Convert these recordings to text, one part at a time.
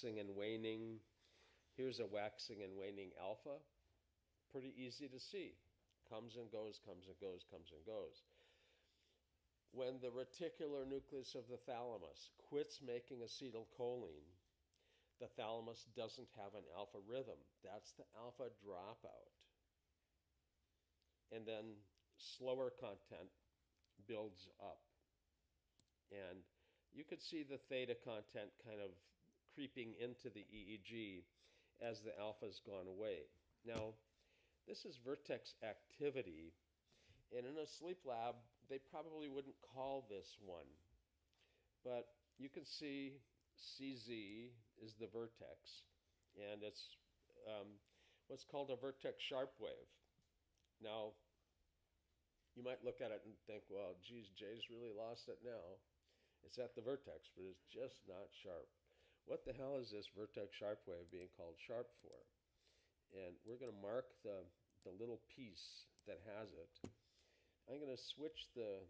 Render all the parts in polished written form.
waxing and waning. Here's a waxing and waning alpha. Pretty easy to see. Comes and goes, comes and goes, comes and goes. When the reticular nucleus of the thalamus quits making acetylcholine, the thalamus doesn't have an alpha rhythm. That's the alpha dropout. And then slower content builds up. And you could see the theta content kind of creeping into the EEG as the alpha's gone away. Now, this is vertex activity, and in a sleep lab, they probably wouldn't call this one. But you can see CZ is the vertex, and it's what's called a vertex sharp wave. Now, you might look at it and think, well, geez, Jay's really lost it now. It's at the vertex, but it's just not sharp. What the hell is this vertex sharp wave being called sharp for? And we're going to mark the little piece that has it. I'm going to switch the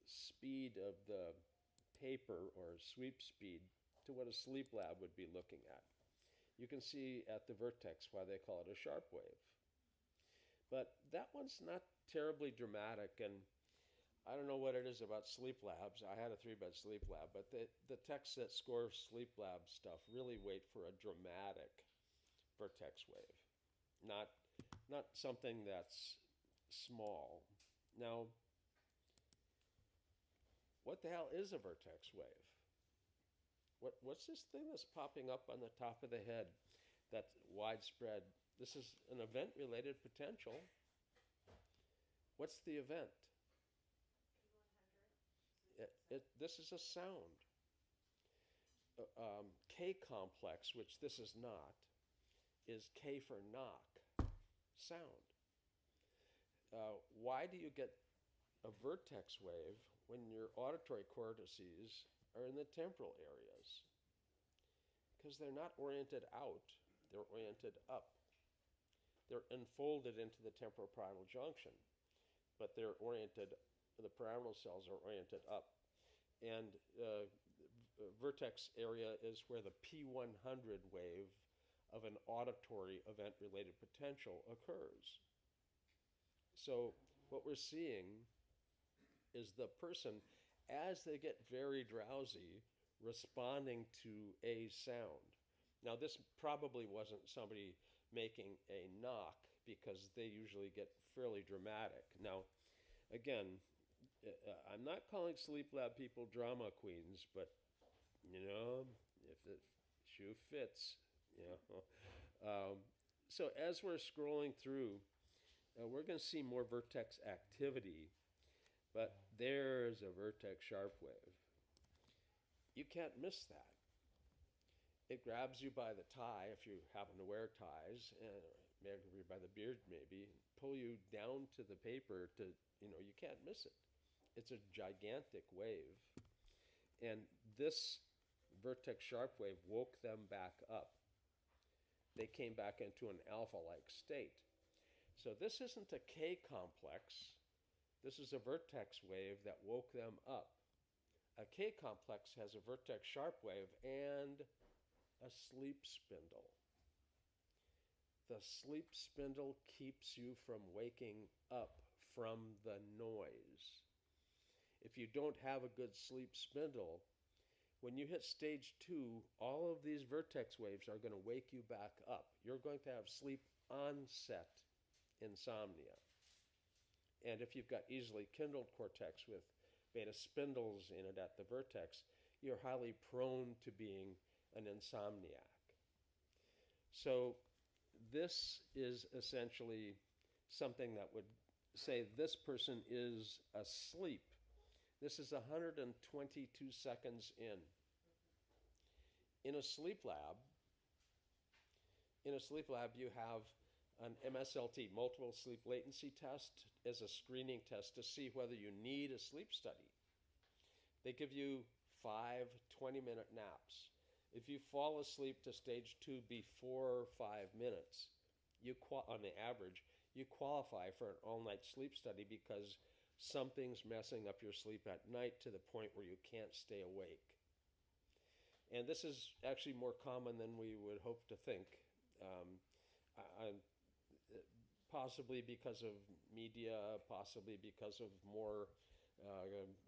speed of the paper or sweep speed to what a sleep lab would be looking at. You can see at the vertex why they call it a sharp wave. But that one's not terribly dramatic, and I don't know what it is about sleep labs. I had a 3-bed sleep lab, but the techs that score sleep lab stuff really wait for a dramatic vertex wave, not something that's small. Now, what the hell is a vertex wave? What's this thing that's popping up on the top of the head that's widespread? This is an event-related potential. What's the event? This is a sound. K complex, which this is not, is K for knock, sound. Why do you get a vertex wave when your auditory cortices are in the temporal areas? Because they're not oriented out, they're oriented up. They're enfolded into the temporoparietal junction, but they're oriented, the pyramidal cells are oriented up. And vertex area is where the P100 wave of an auditory event-related potential occurs. So what we're seeing is the person, as they get very drowsy, responding to a sound. Now, this probably wasn't somebody making a knock, because they usually get fairly dramatic. Now, again, I'm not calling sleep lab people drama queens, but, you know, if the shoe fits, you know. So as we're scrolling through, we're going to see more vertex activity, but there's a vertex sharp wave. You can't miss that. It grabs you by the tie, if you happen to wear ties, maybe by the beard maybe, pull you down to the paper to, you can't miss it. It's a gigantic wave. And this vertex sharp wave woke them back up. They came back into an alpha-like state. So this isn't a K complex. This is a vertex wave that woke them up. A K complex has a vertex sharp wave and a sleep spindle. The sleep spindle keeps you from waking up from the noise. If you don't have a good sleep spindle, when you hit stage 2, all of these vertex waves are going to wake you back up. You're going to have sleep onset insomnia. And if you've got easily kindled cortex with beta spindles in it at the vertex, you're highly prone to being an insomniac. So this is essentially something that would say this person is asleep. This is 122 seconds in. In a sleep lab, you have an MSLT, multiple sleep latency test, as a screening test to see whether you need a sleep study. They give you 5 20-minute naps. If you fall asleep to stage 2 before 5 minutes, on the average, you qualify for an all-night sleep study because something's messing up your sleep at night to the point where you can't stay awake. And this is actually more common than we would hope to think. Um, Possibly because of media, possibly because of more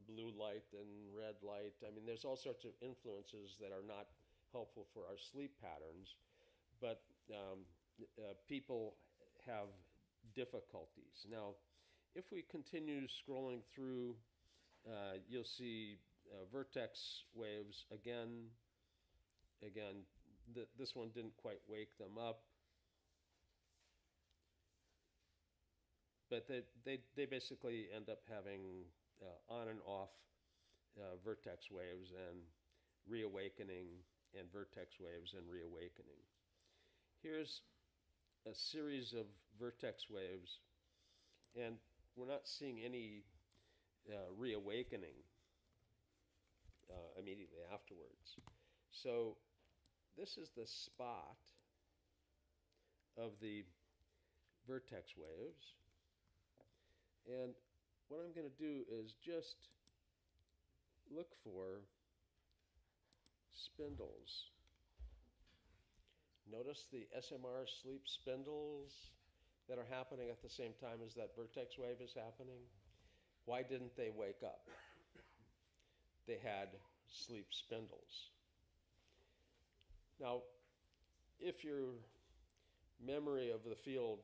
blue light than red light. I mean, there's all sorts of influences that are not helpful for our sleep patterns, but people have difficulties. Now, if we continue scrolling through, you'll see vertex waves again. Again, this one didn't quite wake them up. But they basically end up having on and off vertex waves and reawakening, and vertex waves and reawakening. Here's a series of vertex waves, and we're not seeing any reawakening immediately afterwards. So this is the spot of the vertex waves. And what I'm going to do is just look for spindles. Notice the SMR sleep spindles that are happening at the same time as that vertex wave is happening. Why didn't they wake up? They had sleep spindles. Now, if your memory of the field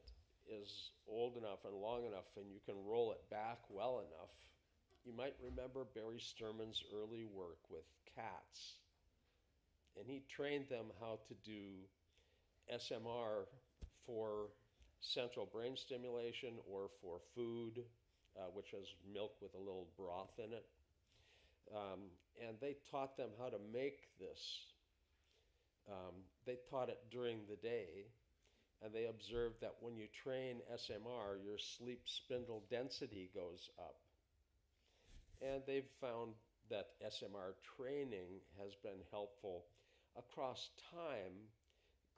is old enough and long enough and you can roll it back well enough, you might remember Barry Sturman's early work with cats. And he trained them how to do SMR for central brain stimulation or for food, which was milk with a little broth in it. And they taught them how to make this. They taught it during the day. And they observed that when you train SMR, your sleep spindle density goes up. And they've found that SMR training has been helpful across time.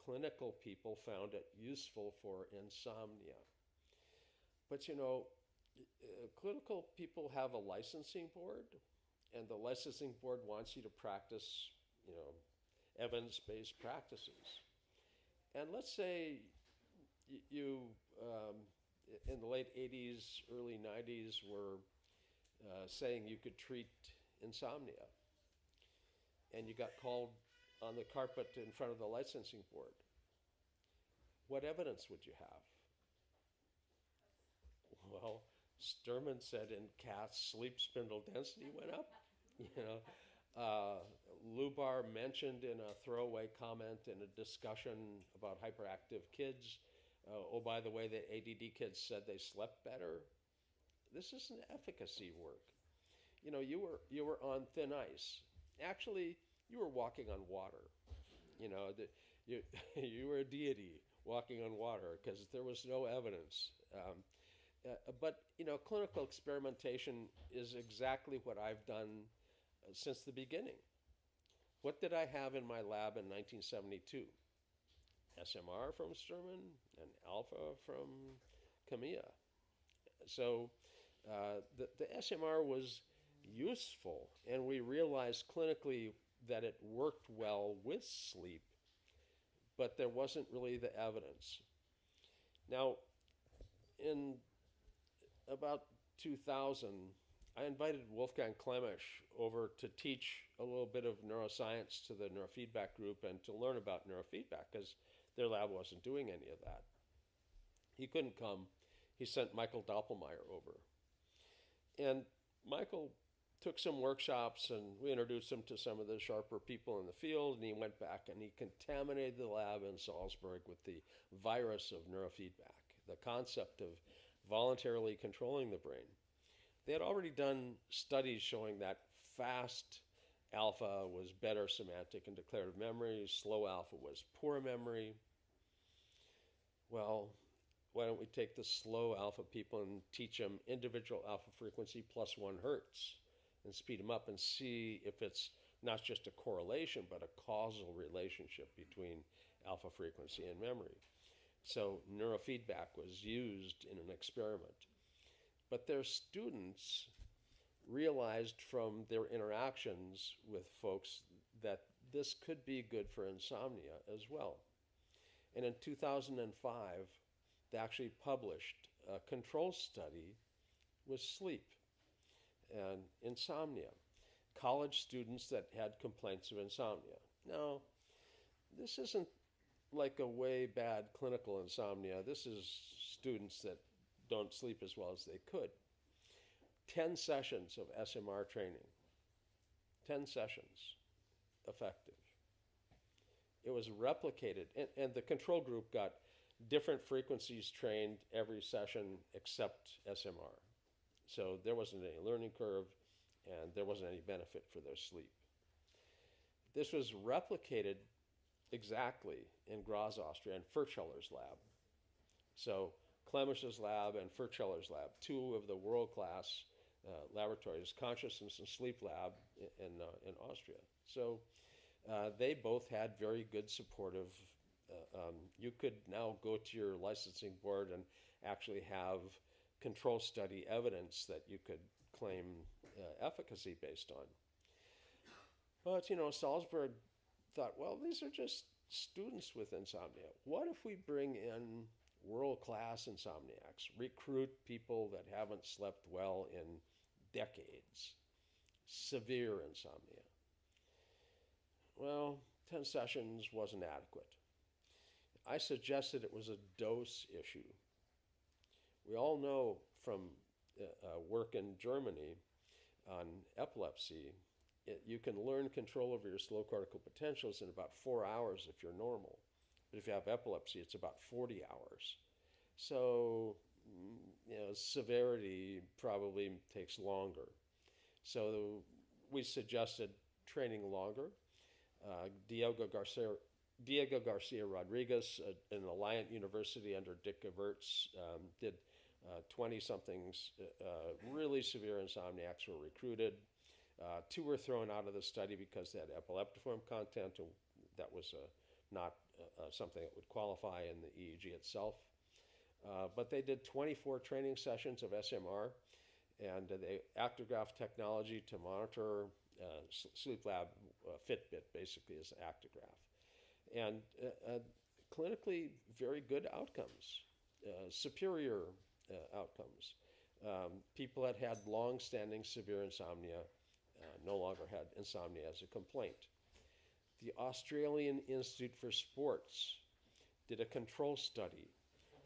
Clinical people found it useful for insomnia. But clinical people have a licensing board, and the licensing board wants you to practice, evidence-based practices. And let's say you, in the late 80s, early 90s, were saying you could treat insomnia. And you got called on the carpet in front of the licensing board. What evidence would you have? Well, Sturman said in cats, sleep spindle density went up. Lubar mentioned in a throwaway comment in a discussion about hyperactive kids, oh, by the way, the ADD kids said they slept better. This isn't efficacy work. You were on thin ice. Actually, you were walking on water. You were a deity walking on water because there was no evidence. But clinical experimentation is exactly what I've done since the beginning. What did I have in my lab in 1972? SMR from Sturman and alpha from Kamiya. So the SMR was useful, and we realized clinically that it worked well with sleep, but there wasn't really the evidence. Now, in about 2000, I invited Wolfgang Klemisch over to teach a little bit of neuroscience to the neurofeedback group and to learn about neurofeedback because their lab wasn't doing any of that. He couldn't come. He sent Michael Doppelmayr over. And Michael took some workshops, and we introduced him to some of the sharper people in the field, and he went back and he contaminated the lab in Salzburg with the virus of neurofeedback, the concept of voluntarily controlling the brain. They had already done studies showing that fast alpha was better semantic and declarative memory, slow alpha was poor memory. Well, why don't we take the slow alpha people and teach them individual alpha frequency plus 1 hertz and speed them up and see if it's not just a correlation but a causal relationship between alpha frequency and memory. So neurofeedback was used in an experiment. But their students realized from their interactions with folks that this could be good for insomnia as well. And in 2005, they actually published a control study with sleep and insomnia. College students that had complaints of insomnia. Now, this isn't like a way bad clinical insomnia. This is students that don't sleep as well as they could. 10 sessions of SMR training. 10 sessions effective. It was replicated, and the control group got different frequencies trained every session except SMR. So there wasn't any learning curve, and there wasn't any benefit for their sleep. This was replicated exactly in Graz, Austria, and Furcheller's lab. So Clemish's lab and Furcheller's lab, two of the world-class laboratories, consciousness and sleep lab in Austria. So they both had very good supportive. You could now go to your licensing board and actually have control study evidence that you could claim efficacy based on. But, Salzburg thought, well, these are just students with insomnia. What if we bring in world-class insomniacs, recruit people that haven't slept well in decades, severe insomnia? Well, 10 sessions wasn't adequate. I suggested it was a dose issue. We all know from work in Germany on epilepsy, you can learn control over your slow cortical potentials in about 4 hours if you're normal. But if you have epilepsy, it's about 40 hours. So, severity probably takes longer. So we suggested training longer. Diego Garcia Rodriguez, an Alliant University under Dick Gevertz, did 20-somethings. Really severe insomniacs were recruited. 2 were thrown out of the study because they had epileptiform content, and that was not something that would qualify in the EEG itself. But they did 24 training sessions of SMR, and they actigraphed technology to monitor sleep lab. Fitbit basically is actigraph. And clinically very good outcomes, superior outcomes. People that had long-standing severe insomnia no longer had insomnia as a complaint. The Australian Institute for Sports did a control study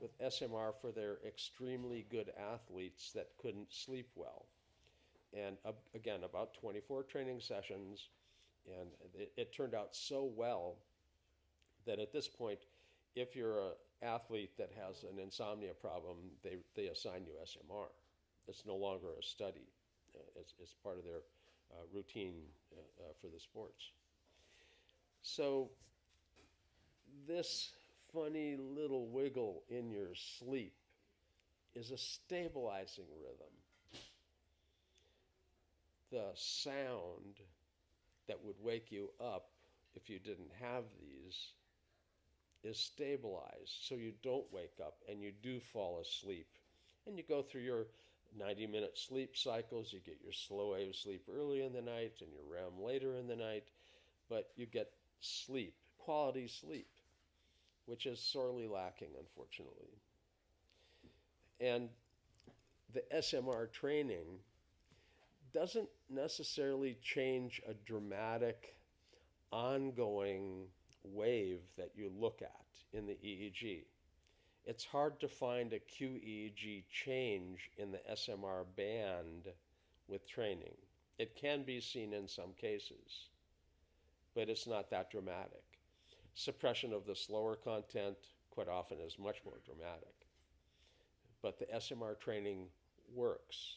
with SMR for their extremely good athletes that couldn't sleep well. And again, about 24 training sessions, and it turned out so well that at this point, if you're an athlete that has an insomnia problem, they assign you SMR. It's no longer a study. It's part of their routine for the sports. So this funny little wiggle in your sleep is a stabilizing rhythm. The sound that would wake you up if you didn't have these is stabilized, so you don't wake up and you do fall asleep. And you go through your 90-minute sleep cycles. You get your slow wave sleep early in the night and your REM later in the night, but you get sleep, quality sleep, which is sorely lacking, unfortunately. And the SMR training doesn't necessarily change a dramatic, ongoing wave that you look at in the EEG. It's hard to find a QEEG change in the SMR band with training. It can be seen in some cases, but it's not that dramatic. Suppression of the slower content quite often is much more dramatic. But the SMR training works.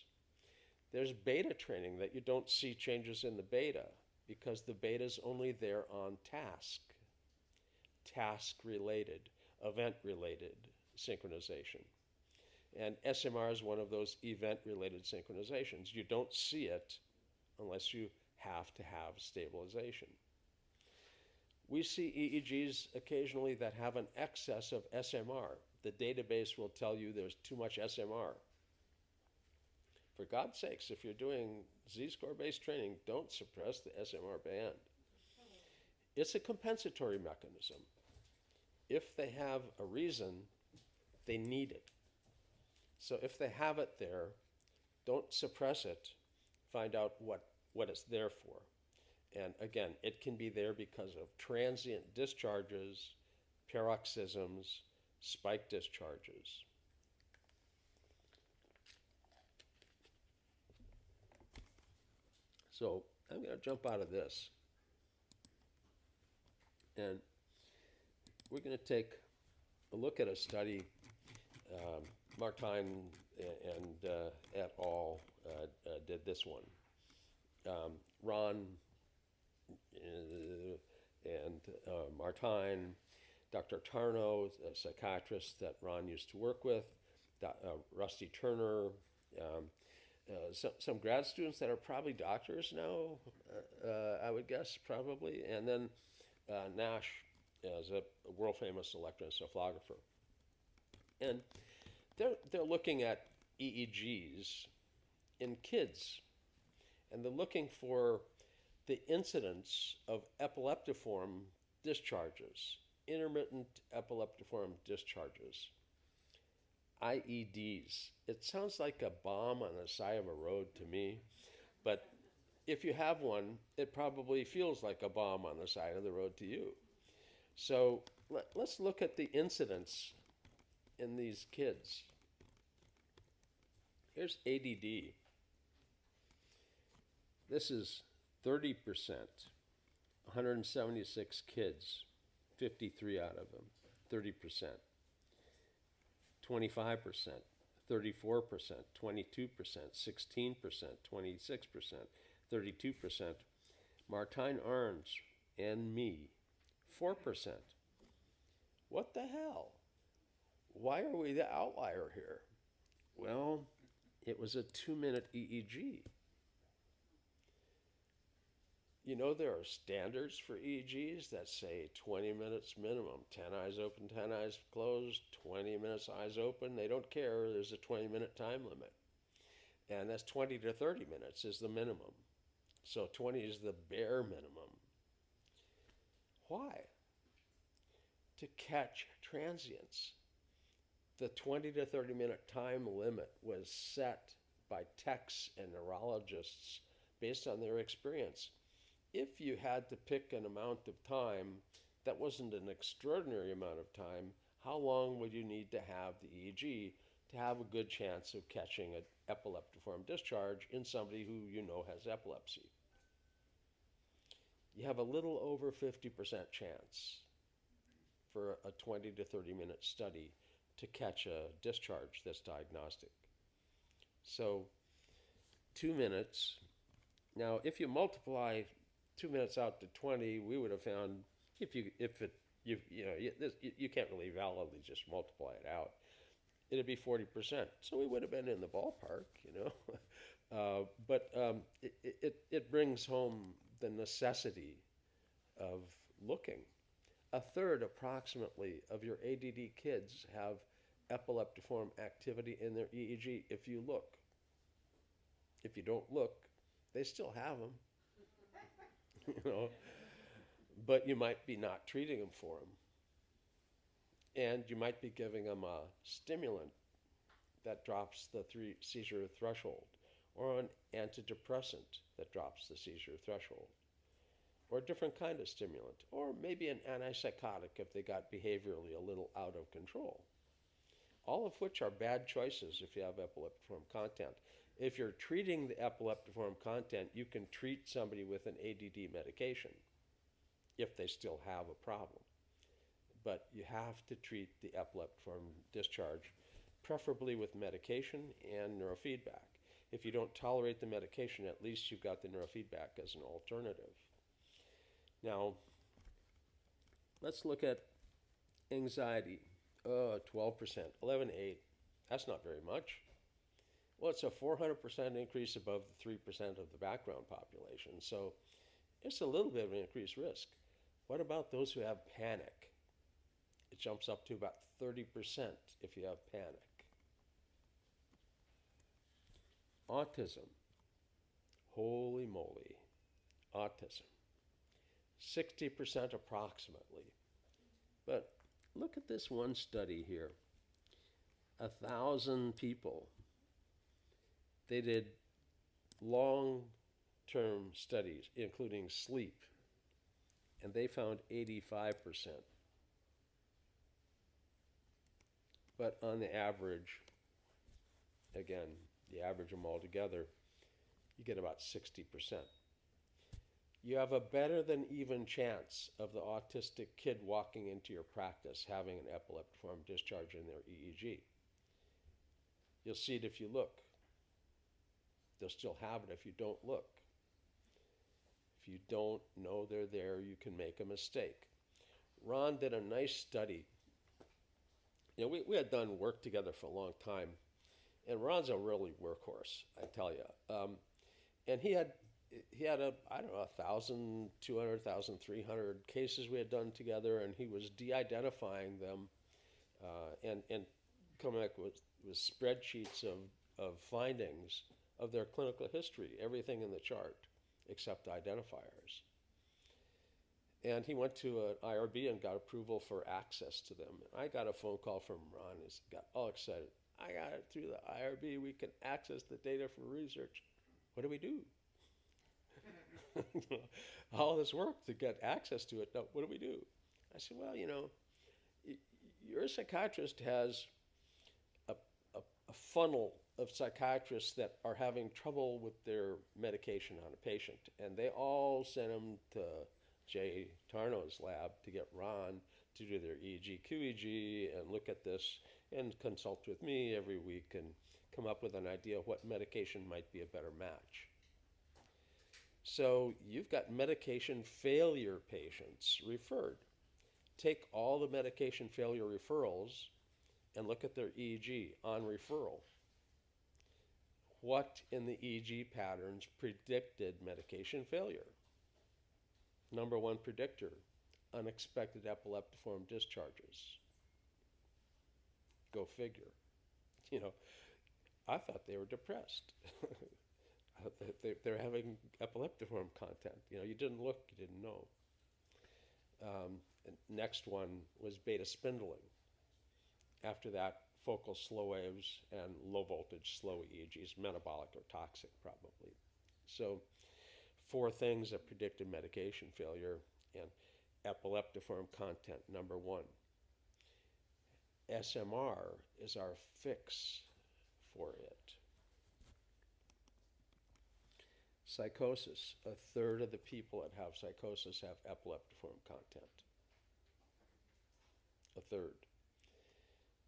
There's beta training that you don't see changes in the beta because the beta is only there on task-related, event-related synchronization. And SMR is one of those event-related synchronizations. You don't see it unless you have to have stabilization. We see EEGs occasionally that have an excess of SMR. The database will tell you there's too much SMR. For God's sakes, if you're doing Z-score based training, don't suppress the SMR band. It's a compensatory mechanism. If they have a reason, they need it. So if they have it there, don't suppress it. Find out what it's there for. And again, it can be there because of transient discharges, paroxysms, spike discharges. So I'm going to jump out of this. And we're going to take a look at a study. Martine and et al. Did this one. Ron and Martine, Dr. Tarnow, a psychiatrist that Ron used to work with, Rusty Turner, some grad students that are probably doctors now, I would guess, probably, and then Nash as a world-famous electroencephalographer. And they're looking at EEGs in kids, and they're looking for the incidence of epileptiform discharges, intermittent epileptiform discharges, IEDs. It sounds like a bomb on the side of a road to me, but if you have one, it probably feels like a bomb on the side of the road to you. So let's look at the incidence in these kids. Here's ADD. This is 30%, 176 kids, 53 out of them, 30%. 25%, 34%, 22%, 16%, 26%, 32%. Martine Arns and me, 4%. What the hell? Why are we the outlier here? Well, it was a 2-minute EEG. You know, there are standards for EEGs that say 20 minutes minimum. 10 eyes open, 10 eyes closed, 20 minutes eyes open. They don't care. There's a 20-minute time limit. And that's 20 to 30 minutes is the minimum. So 20 is the bare minimum. Why? To catch transients. The 20 to 30 minute time limit was set by techs and neurologists based on their experience. If you had to pick an amount of time that wasn't an extraordinary amount of time, how long would you need to have the EEG to have a good chance of catching an epileptiform discharge in somebody who you know has epilepsy? You have a little over 50% chance for a 20 to 30 minute study to catch a discharge that's diagnostic. So 2 minutes. Now, if you multiply 2 minutes out to 20, we would have found you can't really validly just multiply it out. It'd be 40%. So we would have been in the ballpark, but it brings home the necessity of looking. A third, approximately, of your ADD kids have epileptiform activity in their EEG if you look. If you don't look, they still have them. But you might be not treating them for them. And you might be giving them a stimulant that drops the seizure threshold, or an antidepressant that drops the seizure threshold, or a different kind of stimulant, or maybe an antipsychotic if they got behaviorally a little out of control. All of which are bad choices if you have epileptiform content. If you're treating the epileptiform content, you can treat somebody with an ADD medication if they still have a problem. But you have to treat the epileptiform discharge, preferably with medication and neurofeedback. If you don't tolerate the medication, at least you've got the neurofeedback as an alternative. Now, let's look at anxiety. 12%, 11.8. That's not very much. Well, it's a 400% increase above the 3% of the background population. So it's a little bit of an increased risk. What about those who have panic? It jumps up to about 30% if you have panic. Autism. Holy moly. Autism. 60% approximately. But look at this one study here. 1,000 people. They did long-term studies, including sleep, and they found 85%. But on the average, again, you average them all together, you get about 60%. You have a better than even chance of the autistic kid walking into your practice having an epileptiform discharge in their EEG. You'll see it if you look. They'll still have it if you don't look. If you don't know they're there, you can make a mistake. Ron did a nice study. We had done work together for a long time, and Ron's a really workhorse, I tell you. And he had I don't know, 1,200, 1,300 cases we had done together, and he was de-identifying them and coming up with spreadsheets of findings of their clinical history, everything in the chart except identifiers. And he went to an IRB and got approval for access to them. And I got a phone call from Ron. He got all excited. I got it through the IRB. We can access the data for research. What do we do? All this work to get access to it. No, what do we do? I said, well, your psychiatrist has a funnel of psychiatrists that are having trouble with their medication on a patient, and they all send them to Jay Tarno's lab to get Ron to do their EEG, QEEG, and look at this and consult with me every week and come up with an idea of what medication might be a better match. So you've got medication failure patients referred. Take all the medication failure referrals and look at their EEG on referral. What in the EEG patterns predicted medication failure? Number one predictor, unexpected epileptiform discharges. Go figure. I thought they were depressed. They're having epileptiform content. You didn't look, you didn't know. Next one was beta spindling. After that, focal slow waves and low voltage slow EEGs, metabolic or toxic probably. So 4 things that predicted medication failure and epileptiform content, number 1. SMR is our fix for it. Psychosis. 1/3 of the people that have psychosis have epileptiform content. 1/3.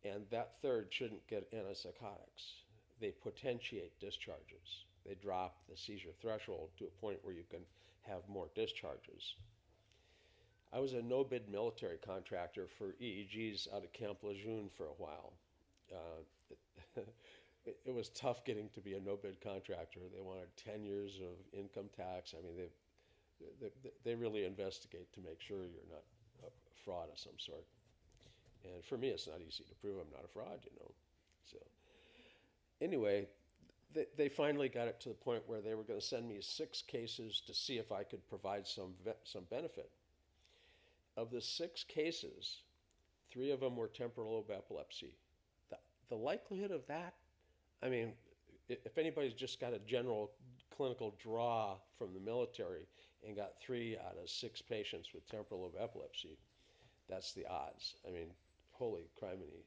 And that 1/3 shouldn't get antipsychotics. They potentiate discharges. They drop the seizure threshold to a point where you can have more discharges. I was a no-bid military contractor for EEGs out of Camp Lejeune for a while. It was tough getting to be a no-bid contractor. They wanted 10 years of income tax. I mean, they really investigate to make sure you're not a fraud of some sort. And for me, it's not easy to prove I'm not a fraud, So anyway, they finally got it to the point where they were going to send me 6 cases to see if I could provide some benefit. Of the 6 cases, 3 of them were temporal lobe epilepsy. The likelihood of that, I mean, if anybody's just got a general clinical draw from the military and got 3 out of 6 patients with temporal lobe epilepsy, that's the odds. I mean, holy criminy,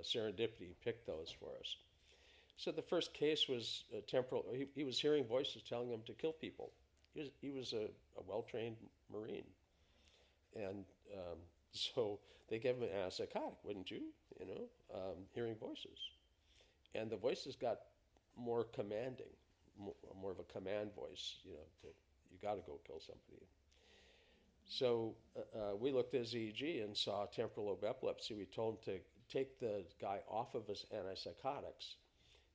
serendipity picked those for us. So the first case was temporal. He was hearing voices telling him to kill people. He was a well-trained Marine. And so they gave him an antipsychotic, wouldn't you? Hearing voices. And the voices got more commanding, more of a command voice, you got to go kill somebody. So we looked at his EEG and saw temporal lobe epilepsy. We told him to take the guy off of his antipsychotics.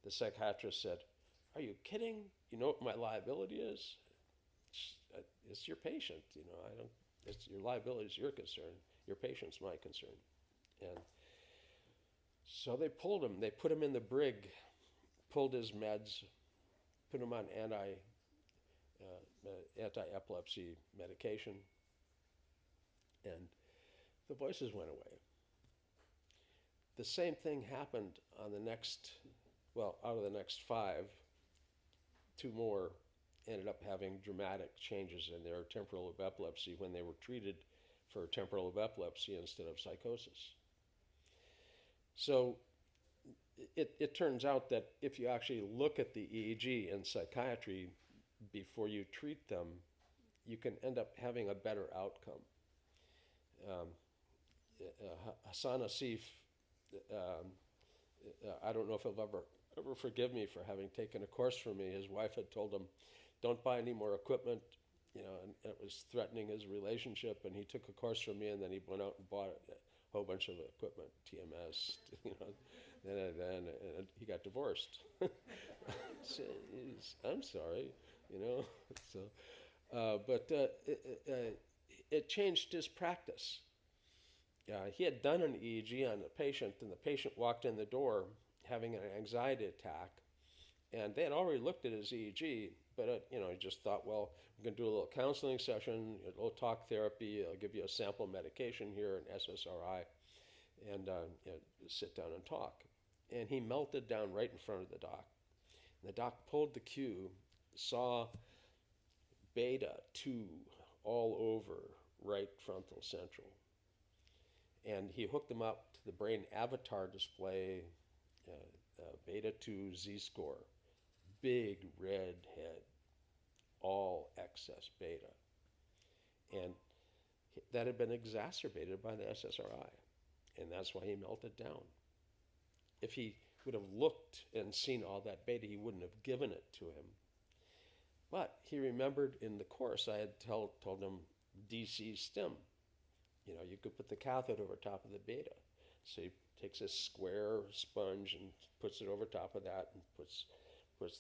The psychiatrist said, "Are you kidding? You know what my liability is? It's your patient. It's your liability is your concern. Your patient's my concern." And so they pulled him. They put him in the brig, pulled his meds, put him on anti-epilepsy medication, And the voices went away. The same thing happened on the next, well, out of the next five, two more ended up having dramatic changes in their temporal lobe epilepsy when they were treated for temporal lobe epilepsy instead of psychosis. So it turns out that if you actually look at the EEG in psychiatry before you treat them, you can end up having a better outcome. Hassan Asif, I don't know if he'll ever forgive me for having taken a course from me. His wife had told him, "Don't buy any more equipment," and it was threatening his relationship. And he took a course from me, and then he went out and bought a whole bunch of equipment, TMS, and he got divorced. So I'm sorry, So, but it changed his practice. He had done an EEG on a patient, and the patient walked in the door having an anxiety attack, and they had already looked at his EEG, but he just thought, well, we're going to do a little counseling session, a little talk therapy. I'll give you a sample medication here, an SSRI, and sit down and talk. And he melted down right in front of the doc. And the doc pulled the cue, saw beta 2 all over right frontal central. And he hooked them up to the brain avatar display, beta 2 Z-score, big red head, all excess beta. And that had been exacerbated by the SSRI, and that's why he melted down. If he would have looked and seen all that beta, he wouldn't have given it to him. But he remembered in the course I had told him DC stim. You could put the cathode over top of the beta. So he takes a square sponge and puts it over top of that and puts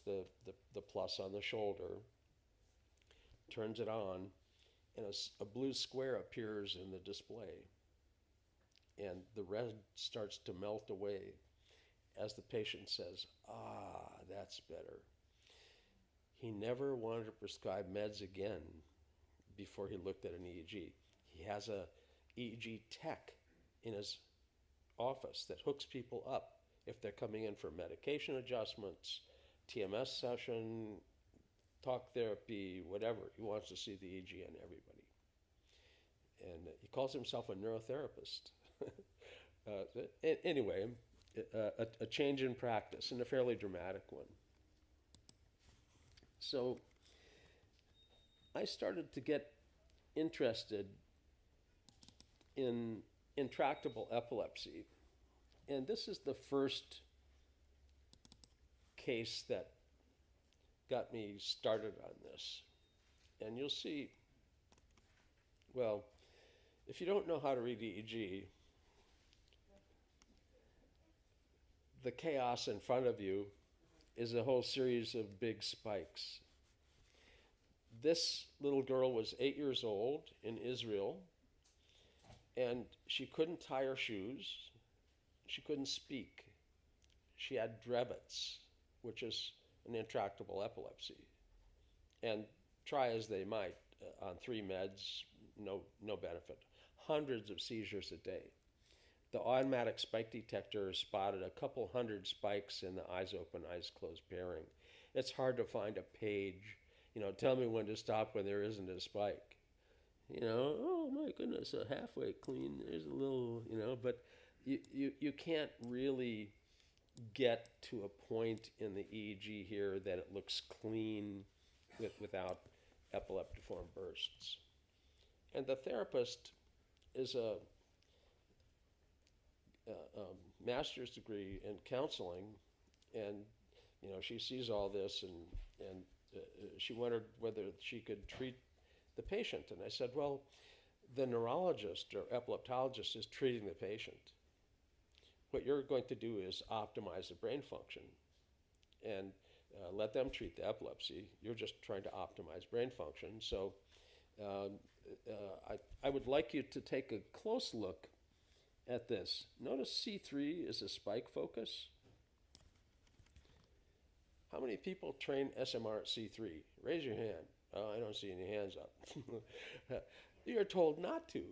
the plus on the shoulder, turns it on, and a blue square appears in the display. And the red starts to melt away as the patient says, that's better. He never wanted to prescribe meds again before he looked at an EEG. He has a EEG tech in his office that hooks people up if they're coming in for medication adjustments, TMS session, talk therapy, whatever. He wants to see the EEG on everybody. And he calls himself a neurotherapist. Anyway, a change in practice, and a fairly dramatic one. So I started to get interested in intractable epilepsy. And this is the first case that got me started on this. And you'll see, well, if you don't know how to read EEG, the chaos in front of you is a whole series of big spikes. This little girl was 8 years old in Israel, and she couldn't tie her shoes. She couldn't speak. She had Dravet's, which is an intractable epilepsy. And try as they might on 3 meds, no benefit. Hundreds of seizures a day. The automatic spike detector spotted a couple hundred spikes in the eyes open, eyes closed pairing. It's hard to find a page, tell me when to stop when there isn't a spike. Oh my goodness, a halfway clean, there's a little, but you can't really get to a point in the EEG here that it looks clean without epileptiform bursts. And the therapist is a master's degree in counseling, and she sees all this, and she wondered whether she could treat the patient. And I said, well, the neurologist or epileptologist is treating the patient. What you're going to do is optimize the brain function and let them treat the epilepsy. You're just trying to optimize brain function. So I would like you to take a close look at this. Notice C3 is a spike focus. How many people train SMR at C3? Raise your hand. Oh, I don't see any hands up. You're told not to.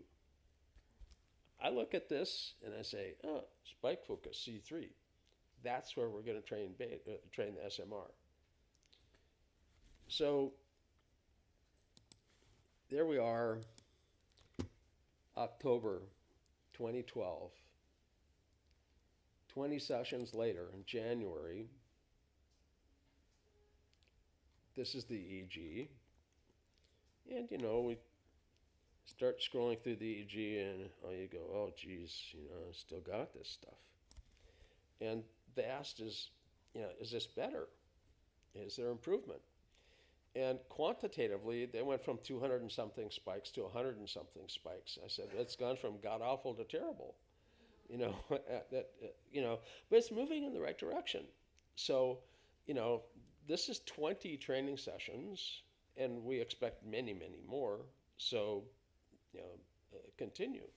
I look at this and I say, oh, spike focus C3. That's where we're going to train the SMR. So there we are, October 2012. 20 sessions later in January, this is the EEG. And, we start scrolling through the EEG and you go, oh, geez, still got this stuff. And they asked is this better? Is there improvement? And quantitatively, they went from 200 and something spikes to 100 and something spikes. I said, it's gone from god awful to terrible. But it's moving in the right direction. So, this is 20 training sessions, and we expect many, many more. So, continue.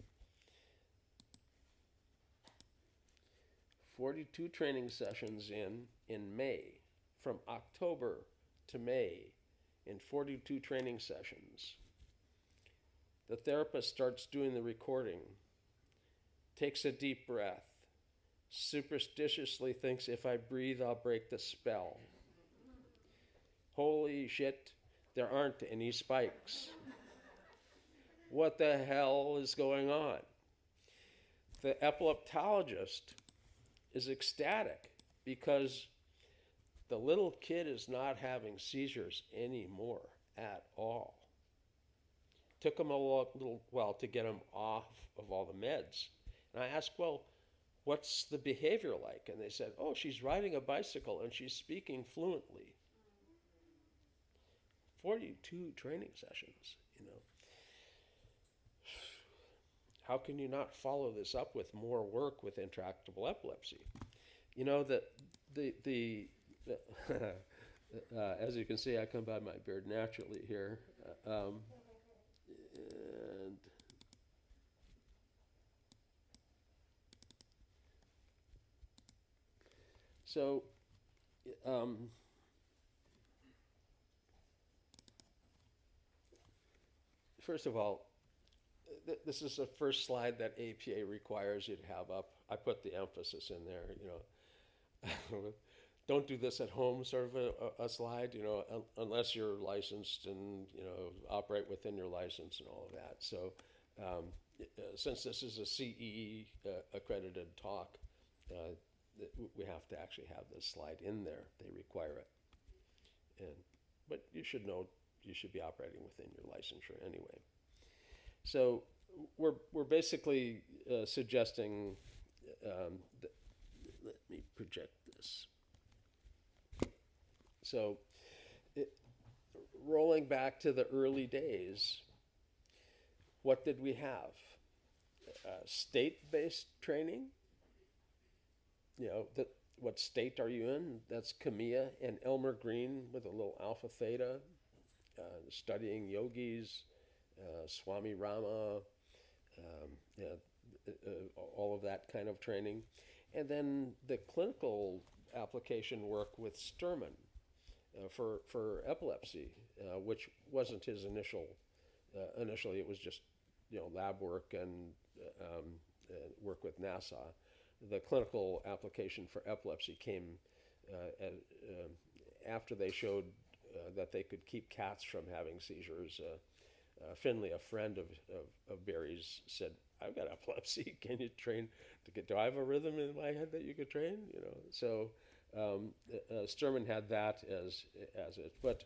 42 training sessions in May, from October to May, in 42 training sessions. The therapist starts doing the recording, takes a deep breath, superstitiously thinks if I breathe, I'll break the spell. Holy shit, there aren't any spikes. What the hell is going on? The epileptologist is ecstatic because the little kid is not having seizures anymore at all. Took him a little while to get him off of all the meds. And I asked, well, what's the behavior like? And they said, oh, she's riding a bicycle and she's speaking fluently. 42 training sessions, How can you not follow this up with more work with intractable epilepsy? As you can see, I come by my beard naturally here. And so, first of all, this is the first slide that APA requires you to have up. I put the emphasis in there, Don't do this at home, sort of a slide, unless you're licensed and, operate within your license and all of that. So since this is a CE accredited talk, we have to actually have this slide in there. They require it. But you should know you should be operating within your licensure anyway. So we're basically suggesting let me project this. So rolling back to the early days, what did we have? State-based training. What state are you in? That's Kamiya and Elmer Green with a little alpha theta, studying yogis, Swami Rama, all of that kind of training. And then the clinical application work with Sturman for epilepsy, which wasn't his initial. Initially, it was just lab work and work with NASA. The clinical application for epilepsy came after they showed that they could keep cats from having seizures. Finley, a friend of Barry's, said, "I've got epilepsy. Can you train? Do I have a rhythm in my head that you could train?" So Sturman had that as it, but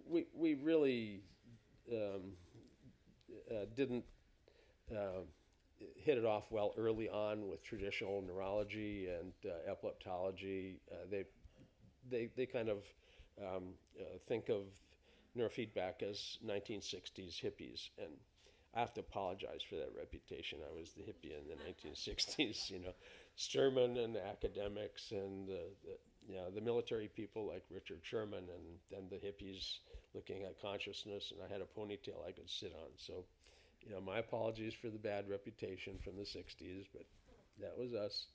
we really didn't hit it off well early on with traditional neurology and epileptology. They kind of think of neurofeedback as 1960s hippies, and I have to apologize for that reputation. I was the hippie in the 1960s, Sturman and the academics and the military people like Richard Sherman, and then the hippies looking at consciousness, and I had a ponytail I could sit on. So, my apologies for the bad reputation from the 60s, but that was us.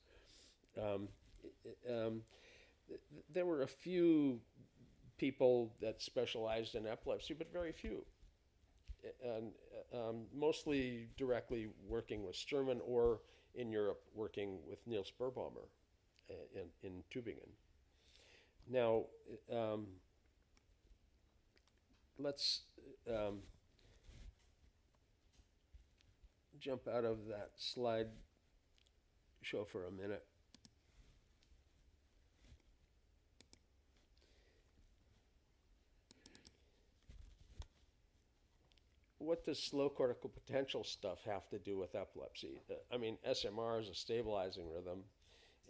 There were a few people that specialized in epilepsy, but very few. and mostly directly working with Sturman or in Europe working with Niels Berbaumer in Tübingen. Now, um, let's jump out of that slide show for a minute. What does slow cortical potential stuff have to do with epilepsy? I mean, SMR is a stabilizing rhythm,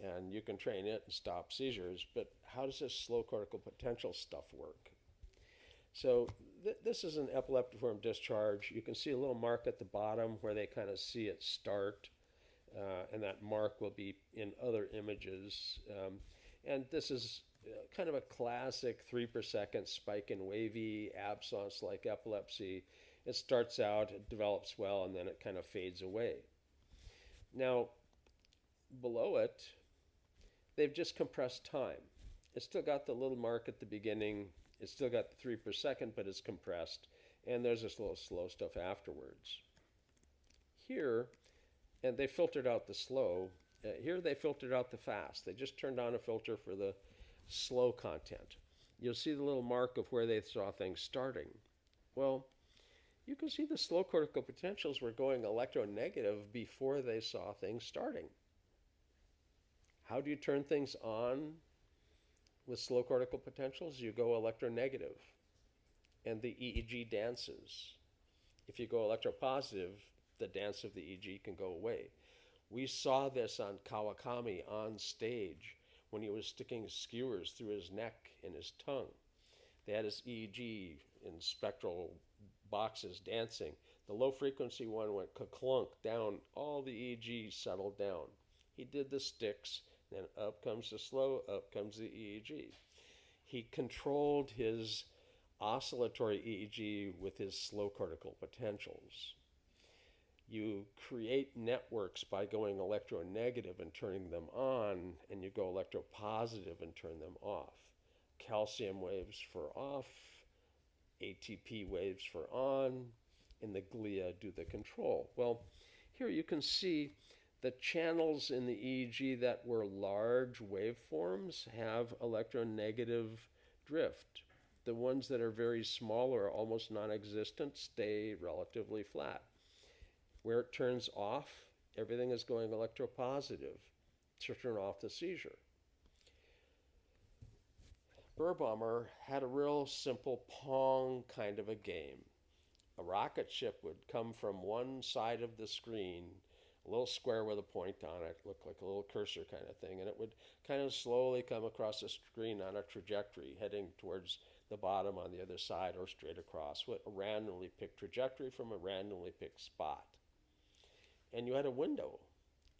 and you can train it and stop seizures, but how does this slow cortical potential stuff work? So this is an epileptiform discharge. You can see a little mark at the bottom where they kind of see it start, and that mark will be in other images. And this is kind of a classic 3 per second spike in wavy absence-like epilepsy. It starts out, it develops well, and then it kind of fades away. Now, below it, they've just compressed time. It's still got the little mark at the beginning. It's still got the 3 per second, but it's compressed. And there's this little slow stuff afterwards. Here, and they filtered out the slow. Here they filtered out the fast. They just turned on a filter for the slow content. You'll see the little mark of where they saw things starting. Well, you can see the slow cortical potentials were going electronegative before they saw things starting. How do you turn things on with slow cortical potentials? You go electronegative, and the EEG dances. If you go electropositive, the dance of the EEG can go away. We saw this on Kawakami on stage when he was sticking skewers through his neck and his tongue. They had his EEG in spectral boxes dancing. The low frequency one went ka-clunk down. All the EEG settled down. He did the sticks, then up comes the slow, up comes the EEG. He controlled his oscillatory EEG with his slow cortical potentials. You create networks by going electronegative and turning them on, and you go electropositive and turn them off. Calcium waves for off, ATP waves for on, and the glia do the control. Well, here you can see the channels in the EEG that were large waveforms have electronegative drift. The ones that are very small or almost non-existent stay relatively flat. Where it turns off, everything is going electropositive to turn off the seizure. Berbaumer had a real simple Pong kind of a game. A rocket ship would come from one side of the screen, a little square with a point on it, looked like a little cursor kind of thing, and it would kind of slowly come across the screen on a trajectory, heading towards the bottom on the other side or straight across with a randomly picked trajectory from a randomly picked spot. And you had a window,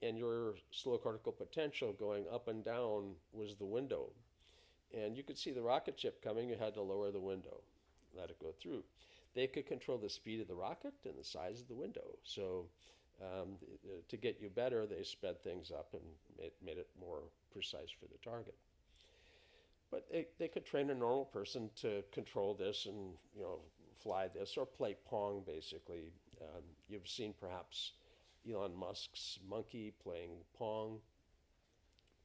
and your slow cortical potential going up and down was the window. And you could see the rocket ship coming, you had to lower the window, let it go through. They could control the speed of the rocket and the size of the window. So to get you better, they sped things up and made it more precise for the target. But they could train a normal person to control this and fly this or play Pong, basically. You've seen perhaps Elon Musk's monkey playing Pong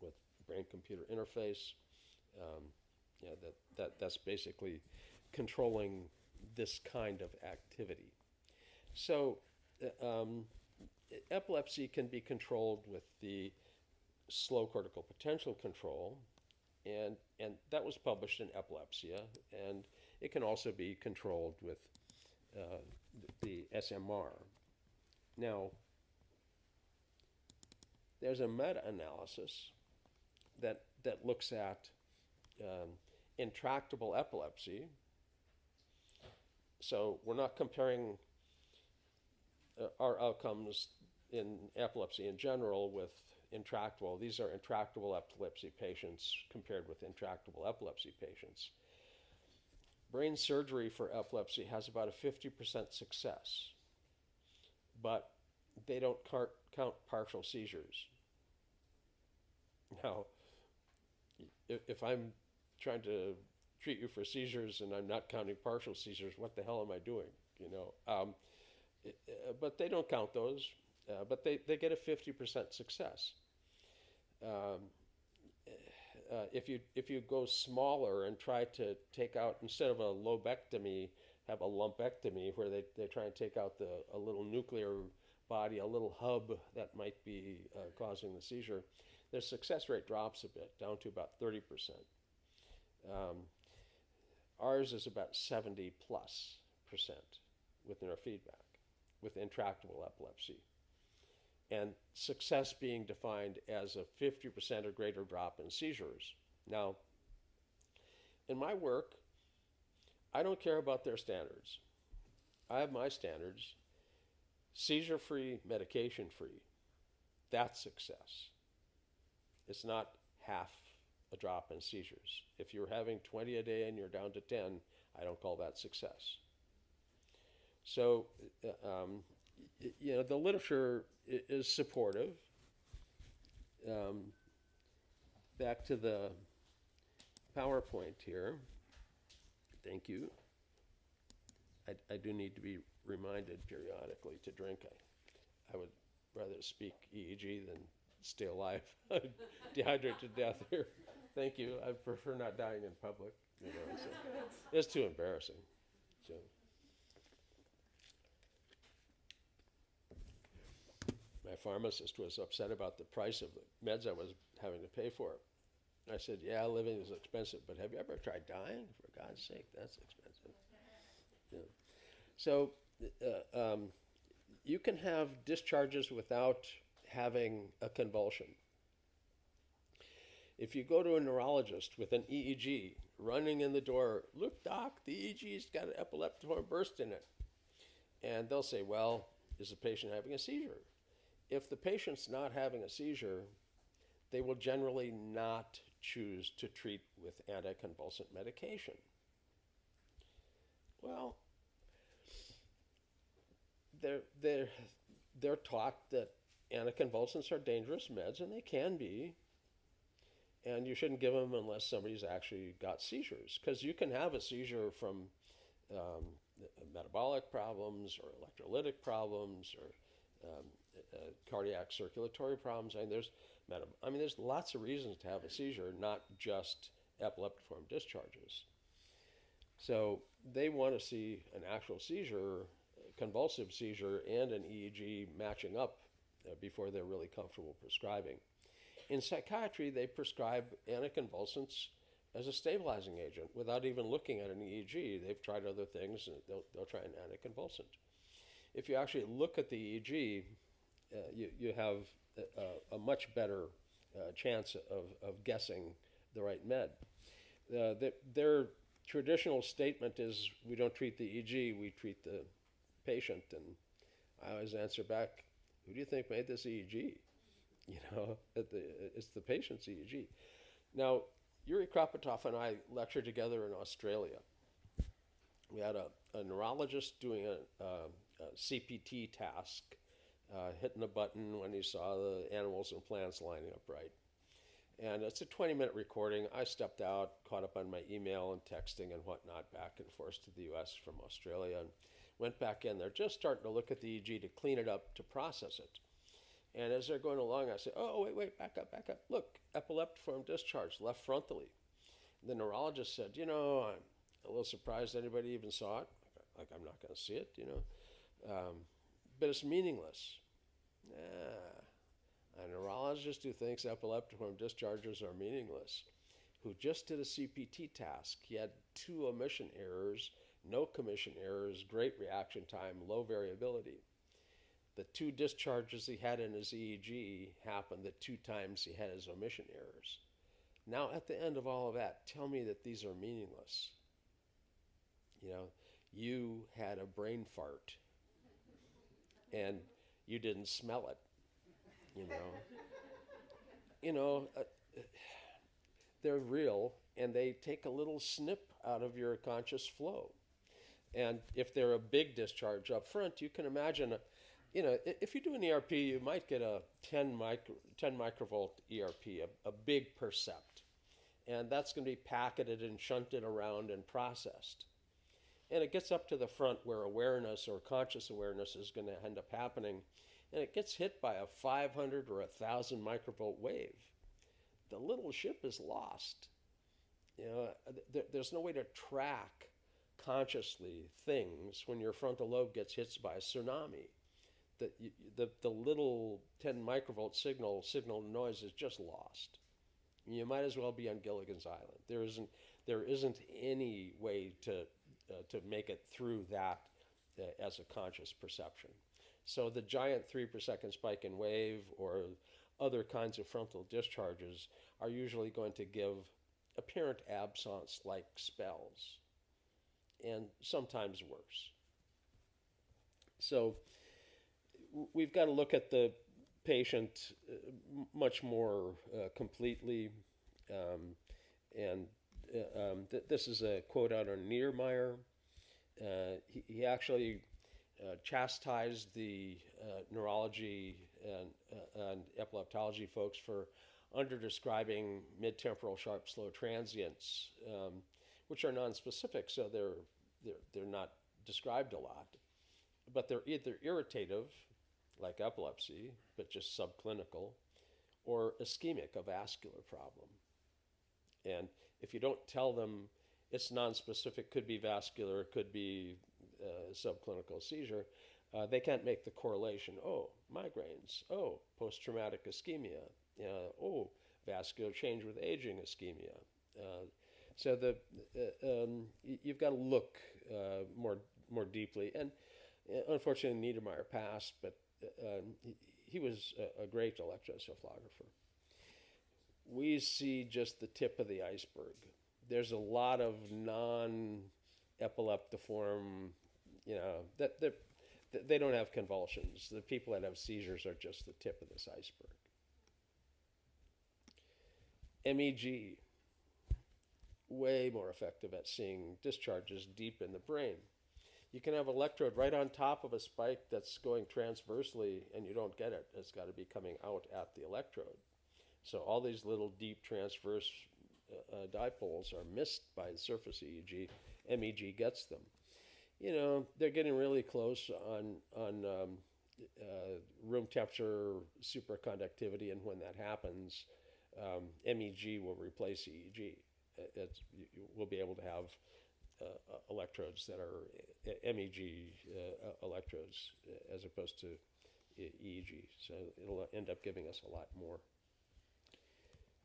with brain-computer interface. That's basically controlling this kind of activity. So epilepsy can be controlled with the slow cortical potential control, and that was published in Epilepsia, and it can also be controlled with the SMR. Now, there's a meta-analysis that looks at intractable epilepsy. So we're not comparing our outcomes in epilepsy in general with intractable. These are intractable epilepsy patients compared with intractable epilepsy patients. Brain surgery for epilepsy has about a 50% success, but they don't count partial seizures. Now, if I'm trying to treat you for seizures and I'm not counting partial seizures, what the hell am I doing? you know. But they don't count those. But they get a 50% success. Um, if you go smaller and try to take out, instead of a lobectomy, have a lumpectomy where they try and take out a little nuclear body, a little hub that might be causing the seizure, their success rate drops a bit, down to about 30%. Ours is about 70 plus percent with neurofeedback, with intractable epilepsy. And success being defined as a 50% or greater drop in seizures. Now, in my work, I don't care about their standards. I have my standards. Seizure-free, medication-free. That's success. It's not half a drop in seizures. If you're having 20 a day and you're down to 10, I don't call that success. So, the literature is supportive. Back to the PowerPoint here. Thank you. I do need to be reminded periodically to drink. I would rather speak EEG than stay alive, dehydrate to death here. Thank you. I prefer not dying in public. So it's too embarrassing. So. My pharmacist was upset about the price of the meds I was having to pay for. I said, yeah, living is expensive, but have you ever tried dying? For God's sake, that's expensive. Yeah. So you can have discharges without having a convulsion. If you go to a neurologist with an EEG running in the door, look, doc, the EEG's got an epileptiform burst in it. And they'll say, well, is the patient having a seizure? If the patient's not having a seizure, they will generally not choose to treat with anticonvulsant medication. Well, they're taught that anticonvulsants are dangerous meds, and they can be, and you shouldn't give them unless somebody's actually got seizures, because you can have a seizure from metabolic problems or electrolytic problems or cardiac circulatory problems. There's lots of reasons to have a seizure, not just epileptiform discharges. So they want to see an actual seizure, convulsive seizure, and an EEG matching up before they're really comfortable prescribing. In psychiatry, they prescribe anticonvulsants as a stabilizing agent without even looking at an EEG. They've tried other things, and they'll try an anticonvulsant. If you actually look at the EEG, you have a much better chance of guessing the right med. Their traditional statement is, we don't treat the EEG, we treat the patient. And I always answer back, who do you think made this EEG? It's the patient's EEG. Now, Yuri Kropotov and I lectured together in Australia. We had a neurologist doing a CPT task, hitting a button when he saw the animals and plants lining up right. And it's a 20-minute recording. I stepped out, caught up on my email and texting and whatnot, back and forth to the U.S. from Australia, and went back in. They're just starting to look at the EEG to clean it up, to process it. And as they're going along, I say, oh, wait, back up. Look, epileptiform discharge, left frontally. The neurologist said, I'm a little surprised anybody even saw it. Like, I'm not going to see it, but it's meaningless. A neurologist who thinks epileptiform discharges are meaningless, who just did a CPT task. He had 2 omission errors, no commission errors, great reaction time, low variability. The 2 discharges he had in his EEG happened the 2 times he had his omission errors. Now, at the end of all of that, tell me that these are meaningless. You had a brain fart, and you didn't smell it. They're real, and they take a little snip out of your conscious flow. And if they're a big discharge up front, you can imagine, if you do an ERP, you might get a 10 microvolt ERP, a big percept. And that's going to be packeted and shunted around and processed. and it gets up to the front where awareness or conscious awareness is going to end up happening, and it gets hit by a 500 or 1,000 microvolt wave. The little ship is lost. You know, there's no way to track consciously things when your frontal lobe gets hit by a tsunami. The little 10 microvolt signal noise is just lost. You might as well be on Gilligan's Island. There isn't any way to make it through that as a conscious perception. So the giant 3 per second spike in wave or other kinds of frontal discharges are usually going to give apparent absence-like spells, and sometimes worse. So we've got to look at the patient much more completely. This is a quote out on Niedermeyer. He actually chastised the neurology and epileptology folks for under-describing mid-temporal sharp slow transients, which are non-specific, so they're not described a lot. But they're either irritative, like epilepsy, but just subclinical, or ischemic, a vascular problem. And if you don't tell them it's nonspecific, could be vascular, could be subclinical seizure, they can't make the correlation. Oh, migraines. Oh, post-traumatic ischemia. Oh, vascular change with aging ischemia. So you've got to look more deeply. And unfortunately, Niedermeyer passed, but he was a great electroencephalographer. We see just the tip of the iceberg. There's a lot of non-epileptiform, that they don't have convulsions. The people that have seizures are just the tip of this iceberg. MEG, way more effective at seeing discharges deep in the brain. You can have an electrode right on top of a spike that's going transversely and you don't get it. It's got to be coming out at the electrode. So all these little deep transverse dipoles are missed by the surface EEG. MEG gets them. They're getting really close on room temperature superconductivity, and when that happens, MEG will replace EEG. We'll be able to have electrodes that are MEG electrodes as opposed to EEG. So it'll end up giving us a lot more.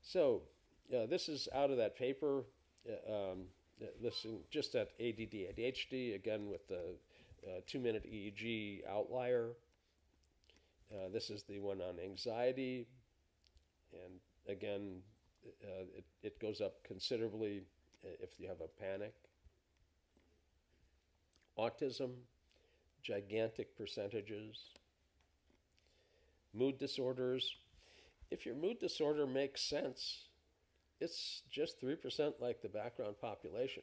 So this is out of that paper. Listen, just at ADD, ADHD, again with the 2-minute EEG outlier. This is the one on anxiety. And again, it goes up considerably if you have a panic. Autism, gigantic percentages. Mood disorders. If your mood disorder makes sense, it's just 3% like the background population.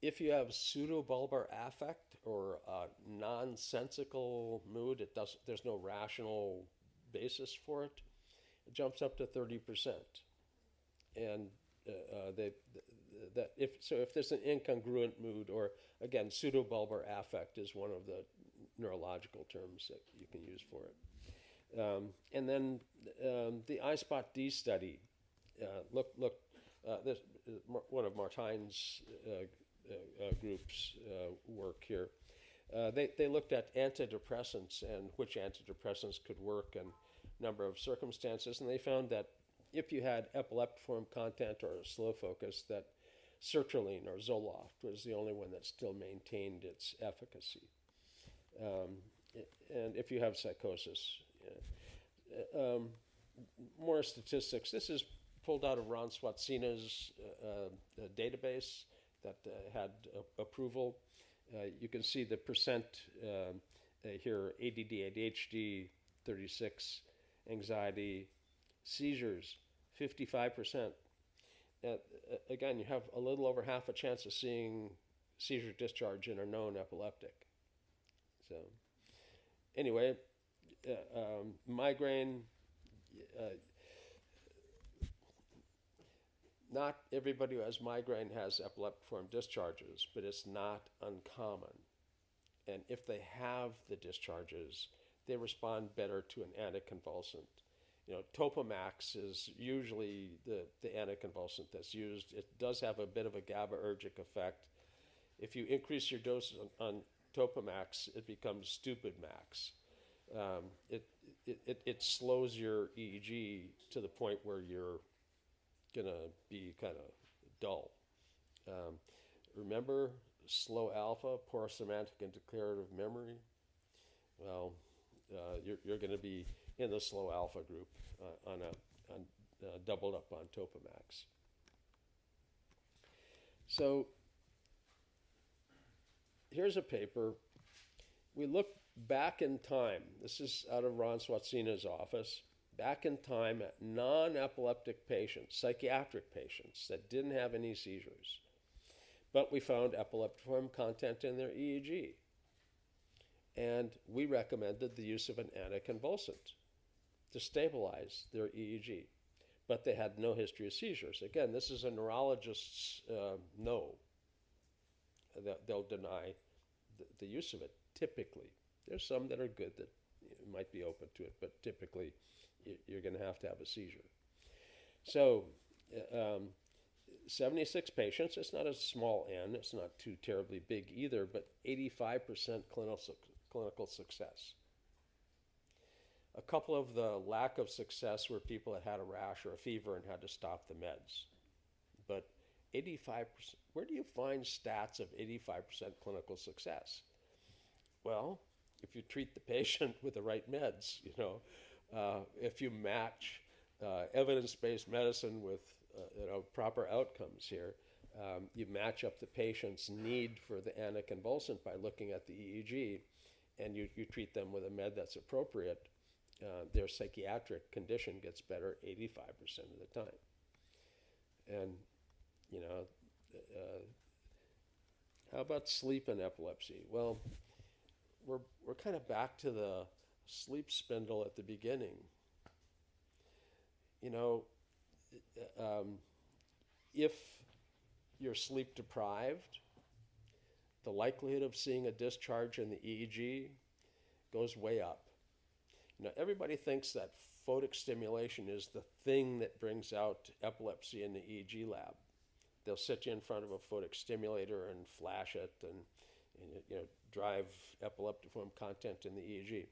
If you have pseudobulbar affect or a nonsensical mood, there's no rational basis for it, it jumps up to 30%. And if there's an incongruent mood, or again, pseudobulbar affect is one of the neurological terms that you can use for it. And then the iSpot-D study. This is one of Martine's group's work here. They looked at antidepressants and which antidepressants could work in a number of circumstances, and they found that if you had epileptiform content or slow focus, that sertraline or Zoloft was the only one that still maintained its efficacy. And if you have psychosis, more statistics. This is pulled out of Ron Swatsina's database that had approval. You can see the percent here: ADD, ADHD, 36, anxiety, seizures, 55%. Again, you have a little over half a chance of seeing seizure discharge in a known epileptic. So, anyway, migraine. not everybody who has migraine has epileptiform discharges, but it's not uncommon. And if they have the discharges, they respond better to an anticonvulsant. Topamax is usually the anticonvulsant that's used. It does have a bit of a GABAergic effect. If you increase your dose on Topamax, it becomes stupid max. It slows your EEG to the point where you're gonna be kind of dull. Remember slow alpha, poor semantic and declarative memory? Well, you're going to be in the slow alpha group on doubled up on Topamax. So here's a paper. We look back in time. This is out of Ron Swatsina's office. Back in time at non-epileptic patients, psychiatric patients that didn't have any seizures. But we found epileptiform content in their EEG. And we recommended the use of an anticonvulsant to stabilize their EEG. But they had no history of seizures. Again, this is a neurologist's no. They'll deny the use of it, typically. There's some that are good that might be open to it, but typically you're going to have a seizure. So 76 patients, it's not a small N, it's not too terribly big either, but 85% clinical success. A couple of the lack of success were people that had a rash or a fever and had to stop the meds. But 85%, where do you find stats of 85% clinical success? Well, if you treat the patient with the right meds, if you match evidence-based medicine with proper outcomes here, you match up the patient's need for the anticonvulsant by looking at the EEG, and you treat them with a med that's appropriate, their psychiatric condition gets better 85% of the time. And, how about sleep and epilepsy? Well, we're kind of back to the sleep spindle at the beginning. If you're sleep deprived, the likelihood of seeing a discharge in the EEG goes way up. Everybody thinks that photic stimulation is the thing that brings out epilepsy in the EEG lab. They'll sit you in front of a photic stimulator and flash it and drive epileptiform content in the EEG.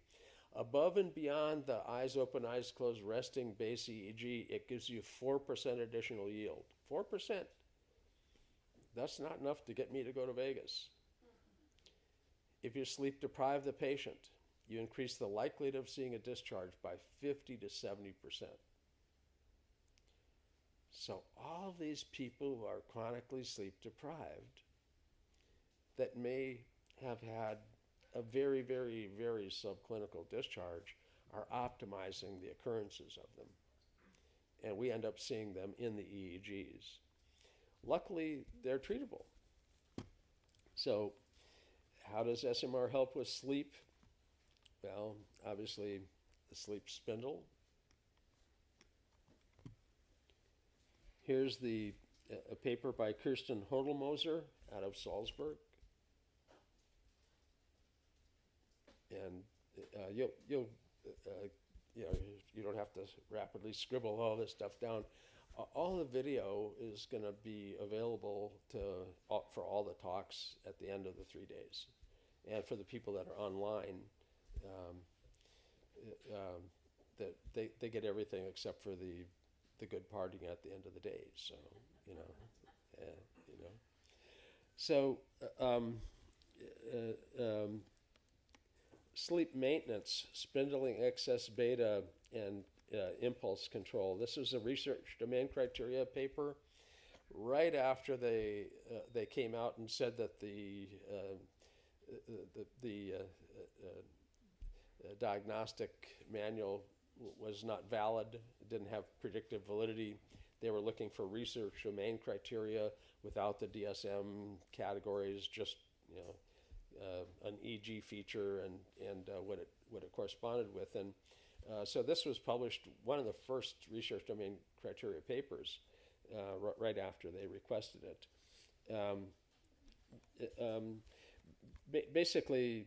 Above and beyond the eyes open, eyes closed, resting base EEG, it gives you 4% additional yield. 4%. That's not enough to get me to go to Vegas. If you sleep deprive the patient, you increase the likelihood of seeing a discharge by 50 to 70%. So all of these people who are chronically sleep deprived that may have had a very, very, very subclinical discharge are optimizing the occurrences of them. And we end up seeing them in the EEGs. Luckily, they're treatable. So how does SMR help with sleep? Well, obviously, the sleep spindle. Here's a paper by Kirsten Hodelmoser out of Salzburg. And you don't have to rapidly scribble all this stuff down. All the video is going to be available for all the talks at the end of the 3 days. And for the people that are online, they get everything except for the good partying at the end of the day. So, So, sleep maintenance, spindling excess beta, and impulse control. This is a research domain criteria paper right after they came out and said that the diagnostic manual was not valid, it didn't have predictive validity. They were looking for research domain criteria without the DSM categories, just an EG feature and what it corresponded with. And so this was published, one of the first research domain criteria papers. right after they requested it. Um, Basically,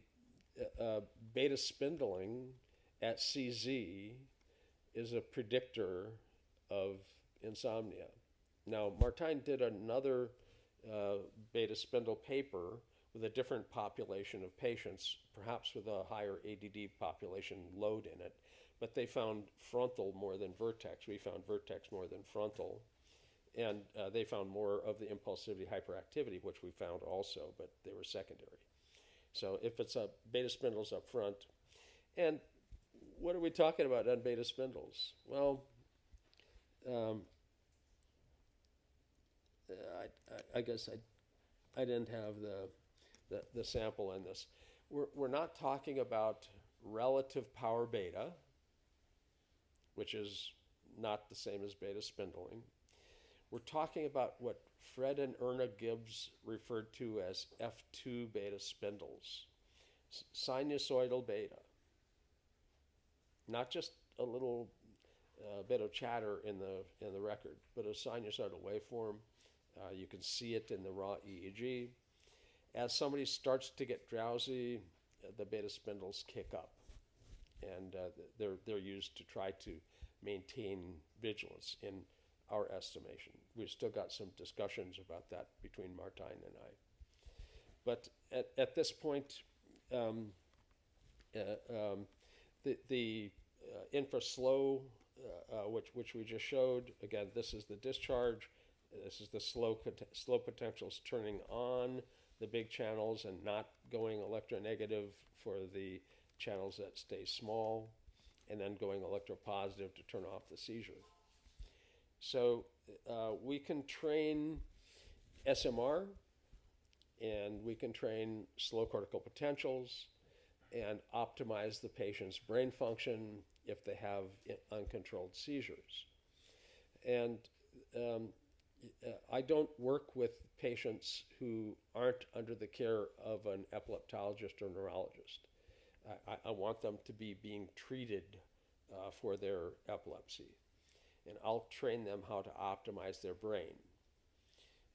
beta spindling at CZ is a predictor of insomnia. Now, Martine did another beta spindle paper with a different population of patients, perhaps with a higher ADD population load in it, but they found frontal more than vertex. We found vertex more than frontal. And they found more of the impulsivity hyperactivity, which we found also, but they were secondary. So if it's a beta spindles up front, and what are we talking about on beta spindles? Well, um, I guess I didn't have the sample in this. We're not talking about relative power beta, which is not the same as beta spindling. We're talking about what Fred and Erna Gibbs referred to as F2 beta spindles, sinusoidal beta. Not just a little bit of chatter in the record, but a sinusoidal waveform. You can see it in the raw EEG. As somebody starts to get drowsy, the beta spindles kick up, and they're used to try to maintain vigilance in our estimation. We've still got some discussions about that between Martine and I. But at this point, the infraslow, which we just showed, again, this is the discharge. This is the slow potentials turning on the big channels and not going electronegative for the channels that stay small, and then going electropositive to turn off the seizure. So we can train SMR, and we can train slow cortical potentials and optimize the patient's brain function if they have uncontrolled seizures. And I don't work with patients who aren't under the care of an epileptologist or neurologist. I want them to be being treated for their epilepsy. And I'll train them how to optimize their brain.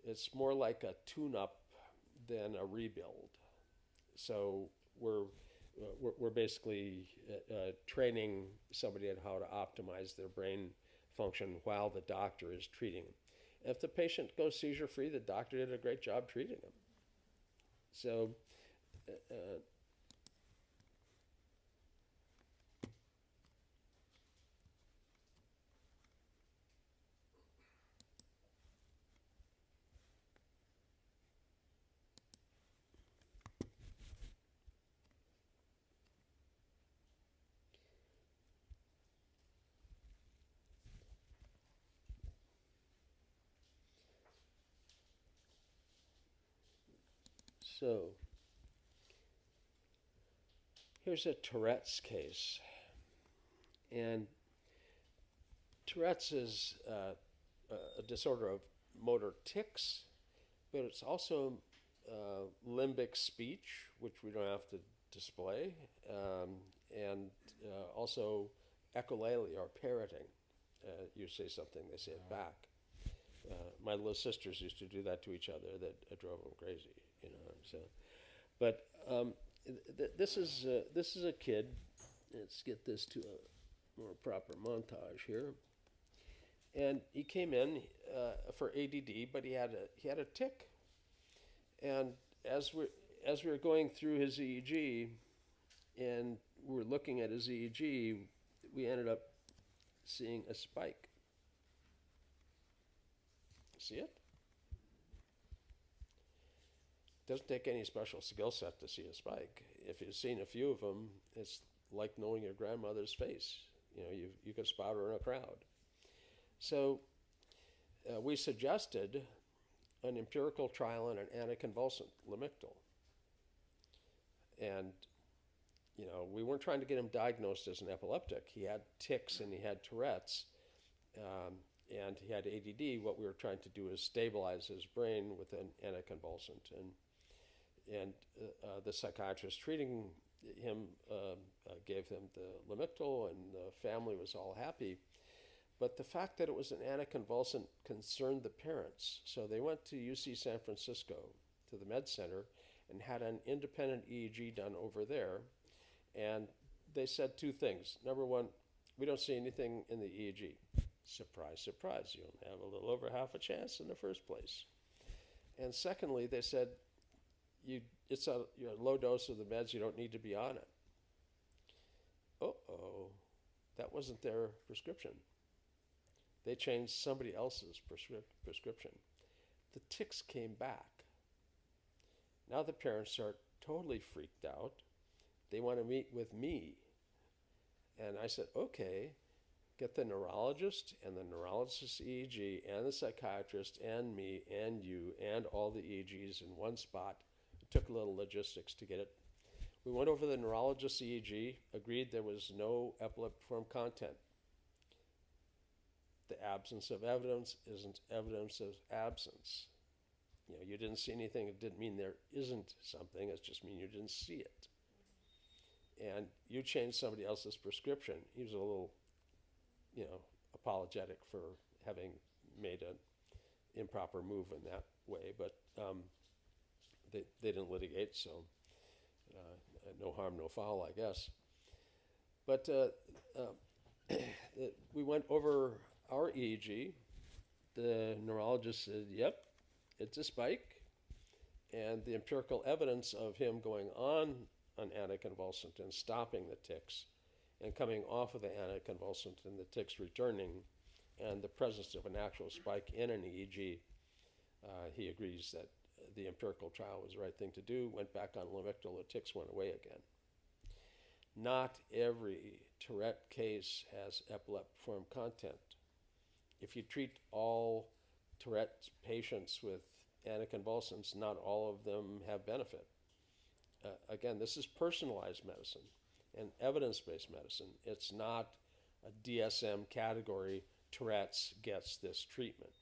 It's more like a tune-up than a rebuild. So we're basically training somebody on how to optimize their brain function while the doctor is treating them. If the patient goes seizure-free, the doctor did a great job treating them. So So here's a Tourette's case. And Tourette's is a disorder of motor tics, but it's also limbic speech, which we don't have to display, and also echolale or parroting. You say something, they say it back. My little sisters used to do that to each other. That drove them crazy, you know. So, but this is a kid. Let's get this to a more proper montage here. And he came in for ADD, but he had a tic. And as we were going through his EEG, and we were looking at his EEG, we ended up seeing a spike. See it? Doesn't take any special skill set to see a spike. If you've seen a few of them, it's like knowing your grandmother's face. You know, you can spot her in a crowd. So we suggested an empirical trial on an anticonvulsant, Lamictal. And, you know, we weren't trying to get him diagnosed as an epileptic. He had tics and he had Tourette's. And he had ADD. What we were trying to do is stabilize his brain with an anticonvulsant. And the psychiatrist treating him gave him the Lamictal, and the family was all happy. But the fact that it was an anticonvulsant concerned the parents. So they went to UC San Francisco, to the Med Center, and had an independent EEG done over there. And they said two things. Number one, we don't see anything in the EEG. Surprise, surprise, you have a little over half a chance in the first place. And secondly, they said, it's a low dose of the meds, you don't need to be on it. Uh-oh, that wasn't their prescription. They changed somebody else's prescription. The tics came back. Now the parents are totally freaked out. They want to meet with me. And I said, okay, get the neurologist and the neurologist's EEG and the psychiatrist and me and you and all the EEGs in one spot. It took a little logistics to get it. We went over the neurologist's EEG, agreed there was no epileptiform content. The absence of evidence isn't evidence of absence. You didn't see anything. It didn't mean there isn't something. It just means you didn't see it. And you changed somebody else's prescription. He was a little, apologetic for having made an improper move in that way, but they didn't litigate, so no harm, no foul, I guess. But we went over our EEG. The neurologist said, yep, it's a spike. And the empirical evidence of him going on an anticonvulsant and stopping the tics and coming off of the anticonvulsant and the tics returning and the presence of an actual spike in an EEG, he agrees that the empirical trial was the right thing to do, went back on Lamictal, the tics went away again. Not every Tourette case has epileptiform content. If you treat all Tourette patients with anticonvulsants, not all of them have benefit. Again, this is personalized medicine and evidence-based medicine. It's not a DSM category, Tourette's gets this treatment.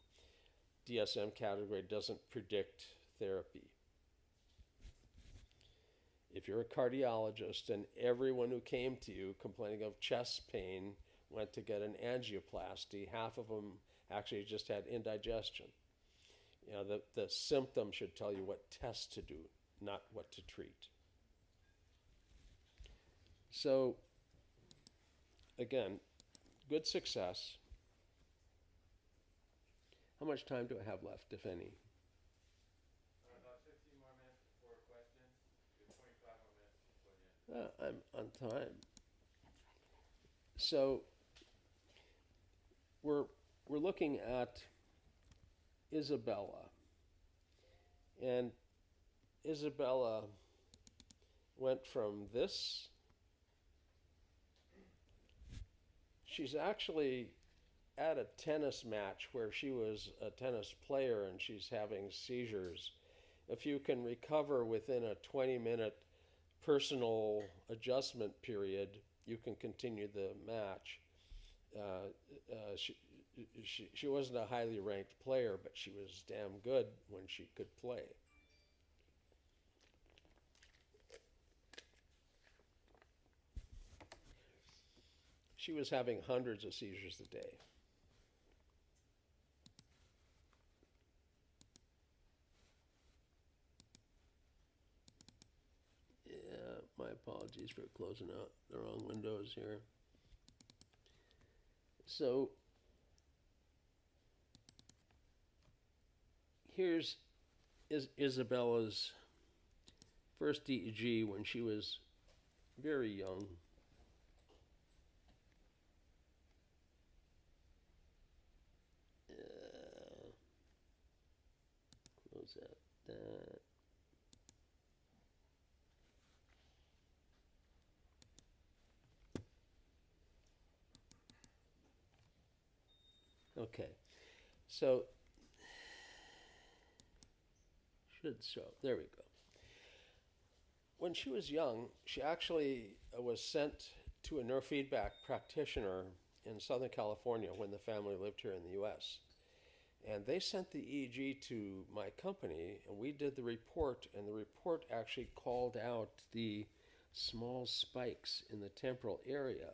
DSM category doesn't predict therapy. If you're a cardiologist and everyone who came to you complaining of chest pain went to get an angioplasty, half of them actually just had indigestion. The symptom should tell you what test to do, not what to treat. So, again, good success. How much time do I have left, if any? About 15 more minutes before questions. 25 more minutes before the end. I'm on time. So, we're looking at Isabella. And Isabella went from this. She's actually at a tennis match where she was a tennis player and she's having seizures. If you can recover within a 20-minute personal adjustment period, you can continue the match. She wasn't a highly ranked player, but she was damn good when she could play. She was having hundreds of seizures a day. Yeah, my apologies for closing out the wrong windows here. So here's Isabella's first EEG when she was very young. Close that. Okay, so should show. There we go. When she was young, she actually was sent to a neurofeedback practitioner in Southern California when the family lived here in the U.S. And they sent the EEG to my company, and we did the report, and the report actually called out the small spikes in the temporal area.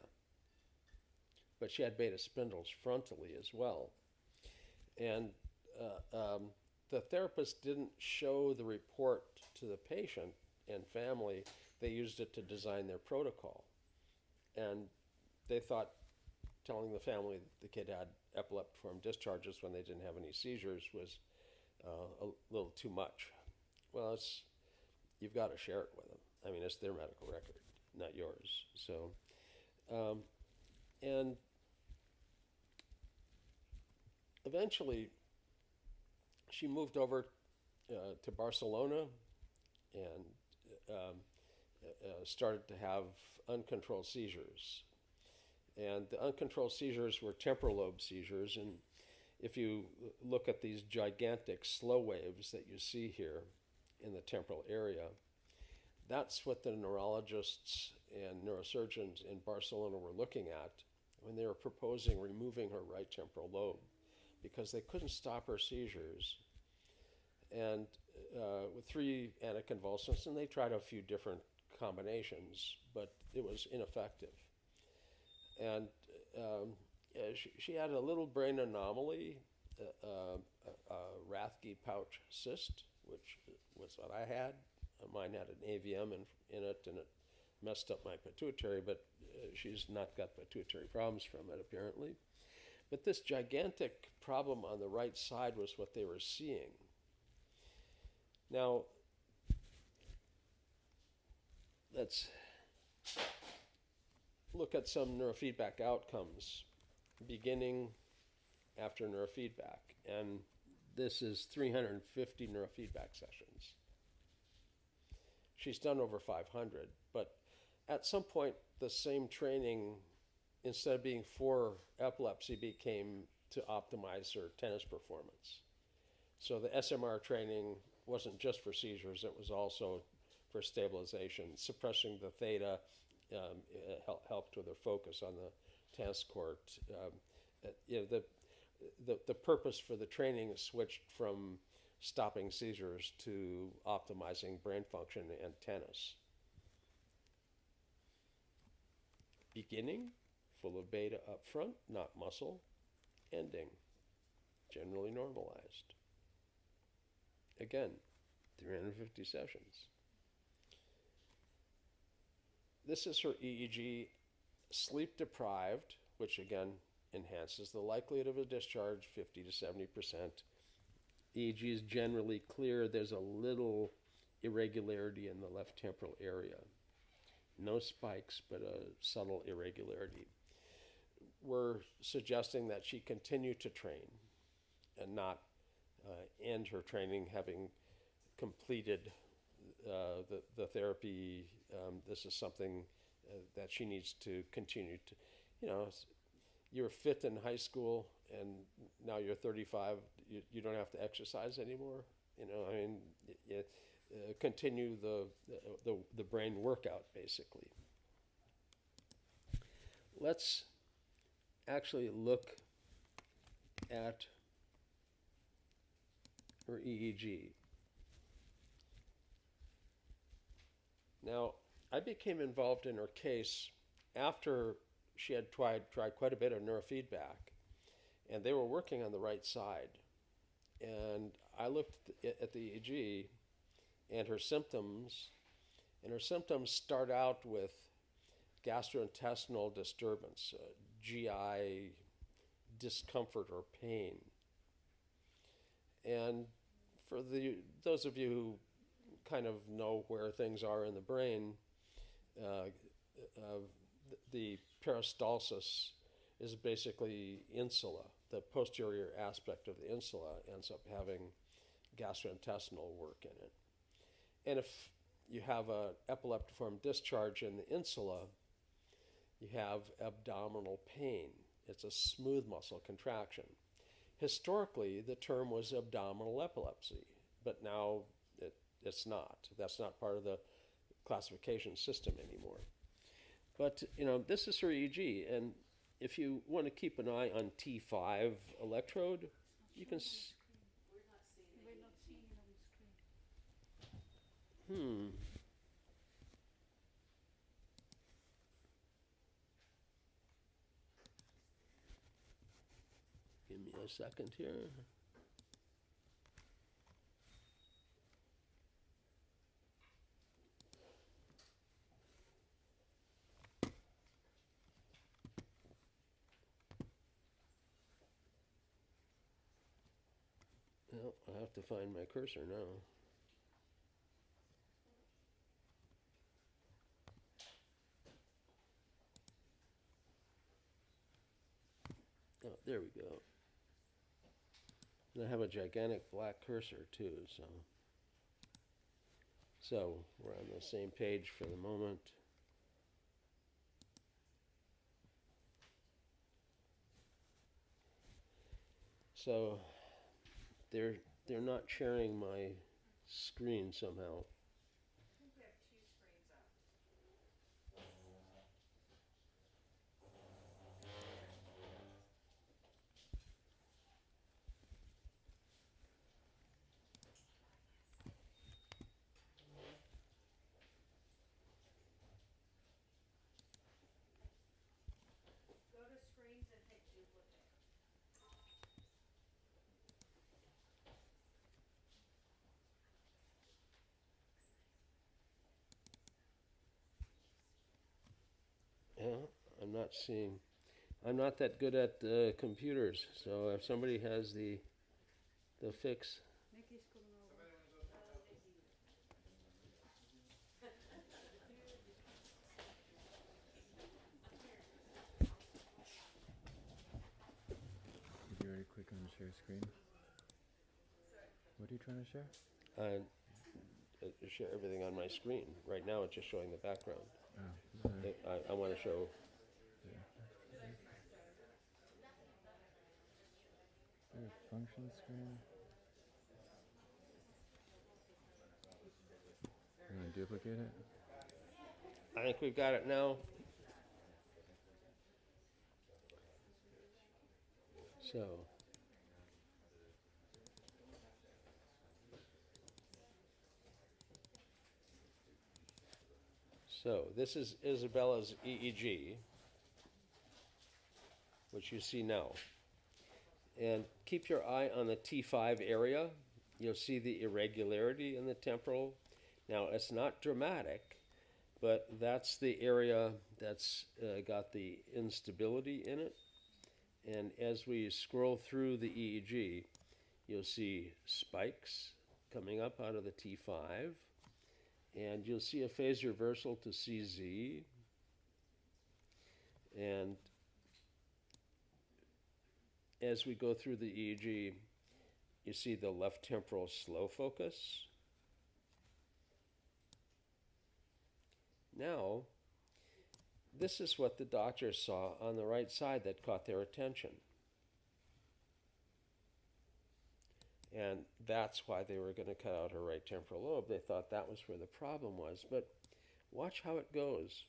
but she had beta spindles frontally as well. And the therapist didn't show the report to the patient and family. They used it to design their protocol. And they thought telling the family that the kid had epileptiform discharges when they didn't have any seizures was a little too much. Well, you've got to share it with them. I mean, it's their medical record, not yours. So, and eventually, she moved over to Barcelona and started to have uncontrolled seizures. And the uncontrolled seizures were temporal lobe seizures. And if you look at these gigantic slow waves that you see here in the temporal area, that's what the neurologists and neurosurgeons in Barcelona were looking at when they were proposing removing her right temporal lobe, because they couldn't stop her seizures. And with 3 anticonvulsants, and they tried a few different combinations, but it was ineffective. And she had a little brain anomaly, a Rathke pouch cyst, which was what I had. Mine had an AVM in it, and it messed up my pituitary, but she's not got pituitary problems from it, apparently. But this gigantic problem on the right side was what they were seeing. Now, let's look at some neurofeedback outcomes beginning after neurofeedback. And this is 350 neurofeedback sessions. She's done over 500, but at some point, the same training, instead of being for epilepsy, became to optimize her tennis performance. So the SMR training wasn't just for seizures, it was also for stabilization. Suppressing the theta helped with her focus on the tennis court. The purpose for the training switched from stopping seizures to optimizing brain function and tennis. Beginning, full of beta up front, not muscle. Ending, generally normalized. Again, 350 sessions. This is her EEG, sleep deprived, which again enhances the likelihood of a discharge, 50 to 70%. EEG is generally clear. There's a little irregularity in the left temporal area. No spikes, but a subtle irregularity. We're suggesting that she continue to train and not end her training having completed the therapy. This is something that she needs to continue to, you're fit in high school and now you're 35, you don't have to exercise anymore. Continue the brain workout, basically. Let's actually look at her EEG. Now, I became involved in her case after she had tried quite a bit of neurofeedback, and they were working on the right side. And I looked at the EEG and her symptoms start out with gastrointestinal disturbance, GI discomfort or pain. And for those of you who kind of know where things are in the brain, the peristalsis is basically insula. The posterior aspect of the insula ends up having gastrointestinal work in it. And if you have an epileptiform discharge in the insula, you have abdominal pain. It's a smooth muscle contraction. Historically, the term was abdominal epilepsy, but now it's not. That's not part of the classification system anymore. But, this is her EEG, and if you want to keep an eye on T5 electrode, you can... We're not seeing it on the screen. a second here. Well, I have to find my cursor now. Oh, there we go. And I have a gigantic black cursor too, so we're on the same page for the moment. So they're not sharing my screen somehow. I think we have two screens up. Go to screens and hit duplicate. Yeah, I'm not seeing. I'm not that good at computers, so if somebody has the fix. Nikki's coming over. Did you already click on share screen? What are you trying to share? Share everything on my screen. Right now, it's just showing the background. Oh, okay. I want to show. Share function screen. You want to duplicate it? I think we've got it now. So this is Isabella's EEG, which you see now. And keep your eye on the T5 area. You'll see the irregularity in the temporal. Now, it's not dramatic, but that's the area that's got the instability in it. And as we scroll through the EEG, you'll see spikes coming up out of the T5. And you'll see a phase reversal to CZ. And as we go through the EEG, you see the left temporal slow focus. Now, this is what the doctors saw on the right side that caught their attention. And that's why they were going to cut out her right temporal lobe. They thought that was where the problem was. But watch how it goes.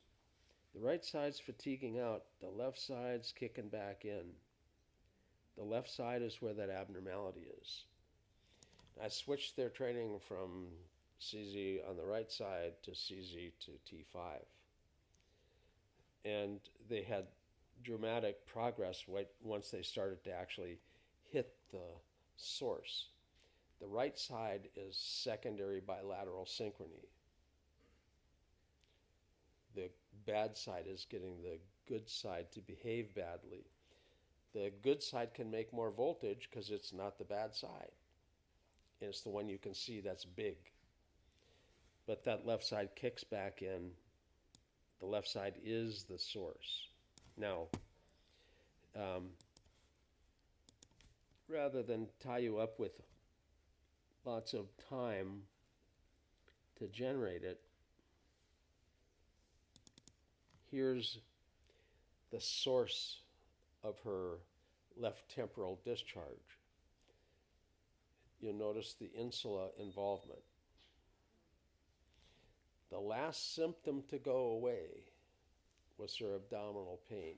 The right side's fatiguing out. The left side's kicking back in. The left side is where that abnormality is. I switched their training from CZ on the right side to CZ to T5. And they had dramatic progress once they started to actually hit the source. The right side is secondary bilateral synchrony. The bad side is getting the good side to behave badly. The good side can make more voltage because it's not the bad side. And it's the one you can see that's big. But that left side kicks back in. The left side is the source. Now, rather than tie you up with lots of time to generate it, here's the source of her left temporal discharge. You'll notice the insula involvement. The last symptom to go away was her abdominal pain.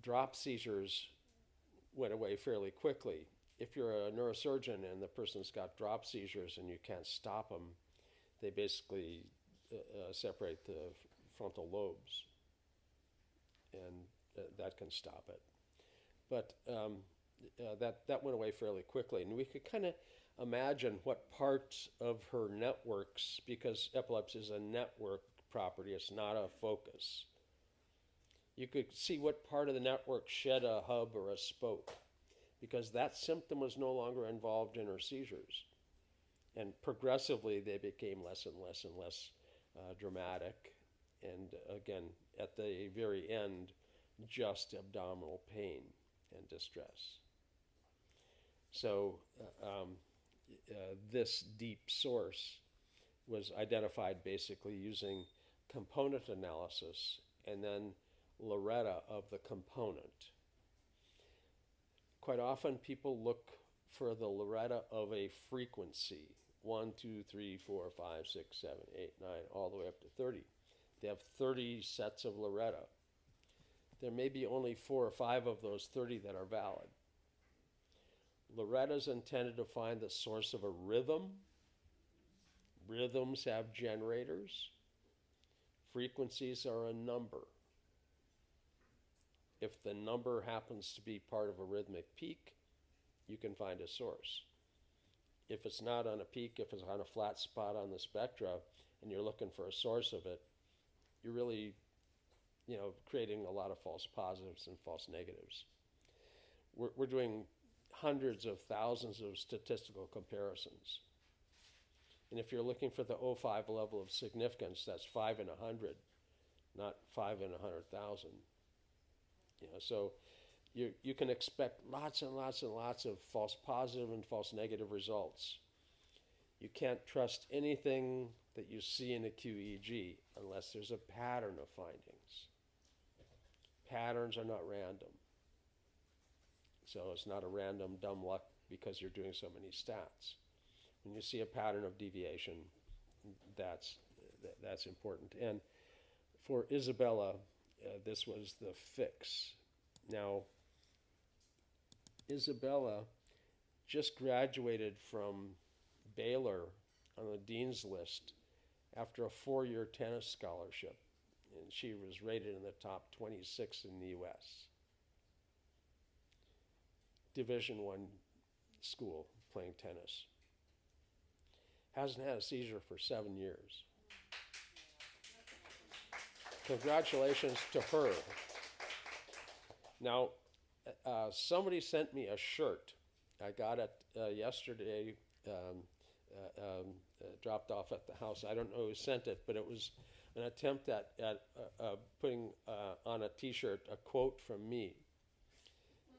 Drop seizures went away fairly quickly. If you're a neurosurgeon and the person's got drop seizures and you can't stop them, they basically separate the frontal lobes, and that can stop it. but that went away fairly quickly, and we could kind of imagine what parts of her networks, because epilepsy is a network property, it's not a focus. You could see what part of the network shed a hub or a spoke, because that symptom was no longer involved in her seizures. And progressively, they became less and less and less dramatic. And again, at the very end, just abdominal pain and distress. So this deep source was identified basically using component analysis and then Loretta of the component. Quite often people look for the Loretta of a frequency, 1, 2, 3, 4, 5, 6, 7, 8, 9, all the way up to 30. They have 30 sets of Loretta. There may be only 4 or 5 of those 30 that are valid. Loretta is intended to find the source of a rhythm. Rhythms have generators. Frequencies are a number. If the number happens to be part of a rhythmic peak, you can find a source. If it's not on a peak, if it's on a flat spot on the spectra, and you're looking for a source of it, you're really, creating a lot of false positives and false negatives. We're doing hundreds of thousands of statistical comparisons. And if you're looking for the 0.5 level of significance, that's 5 in 100, not 5 in 100,000. So you can expect lots and lots and lots of false positive and false negative results. You can't trust anything that you see in a QEEG unless there's a pattern of findings. Patterns are not random. So it's not a random dumb luck because you're doing so many stats. When you see a pattern of deviation, that's important. And for Isabella, this was the fix. Now, Isabella just graduated from Baylor on the dean's list after a 4-year tennis scholarship, and she was rated in the top 26 in the U.S. Division I school playing tennis. Hasn't had a seizure for 7 years. Congratulations to her. Now, somebody sent me a shirt. I got it yesterday, dropped off at the house. I don't know who sent it, but it was an attempt at putting on a T-shirt a quote from me.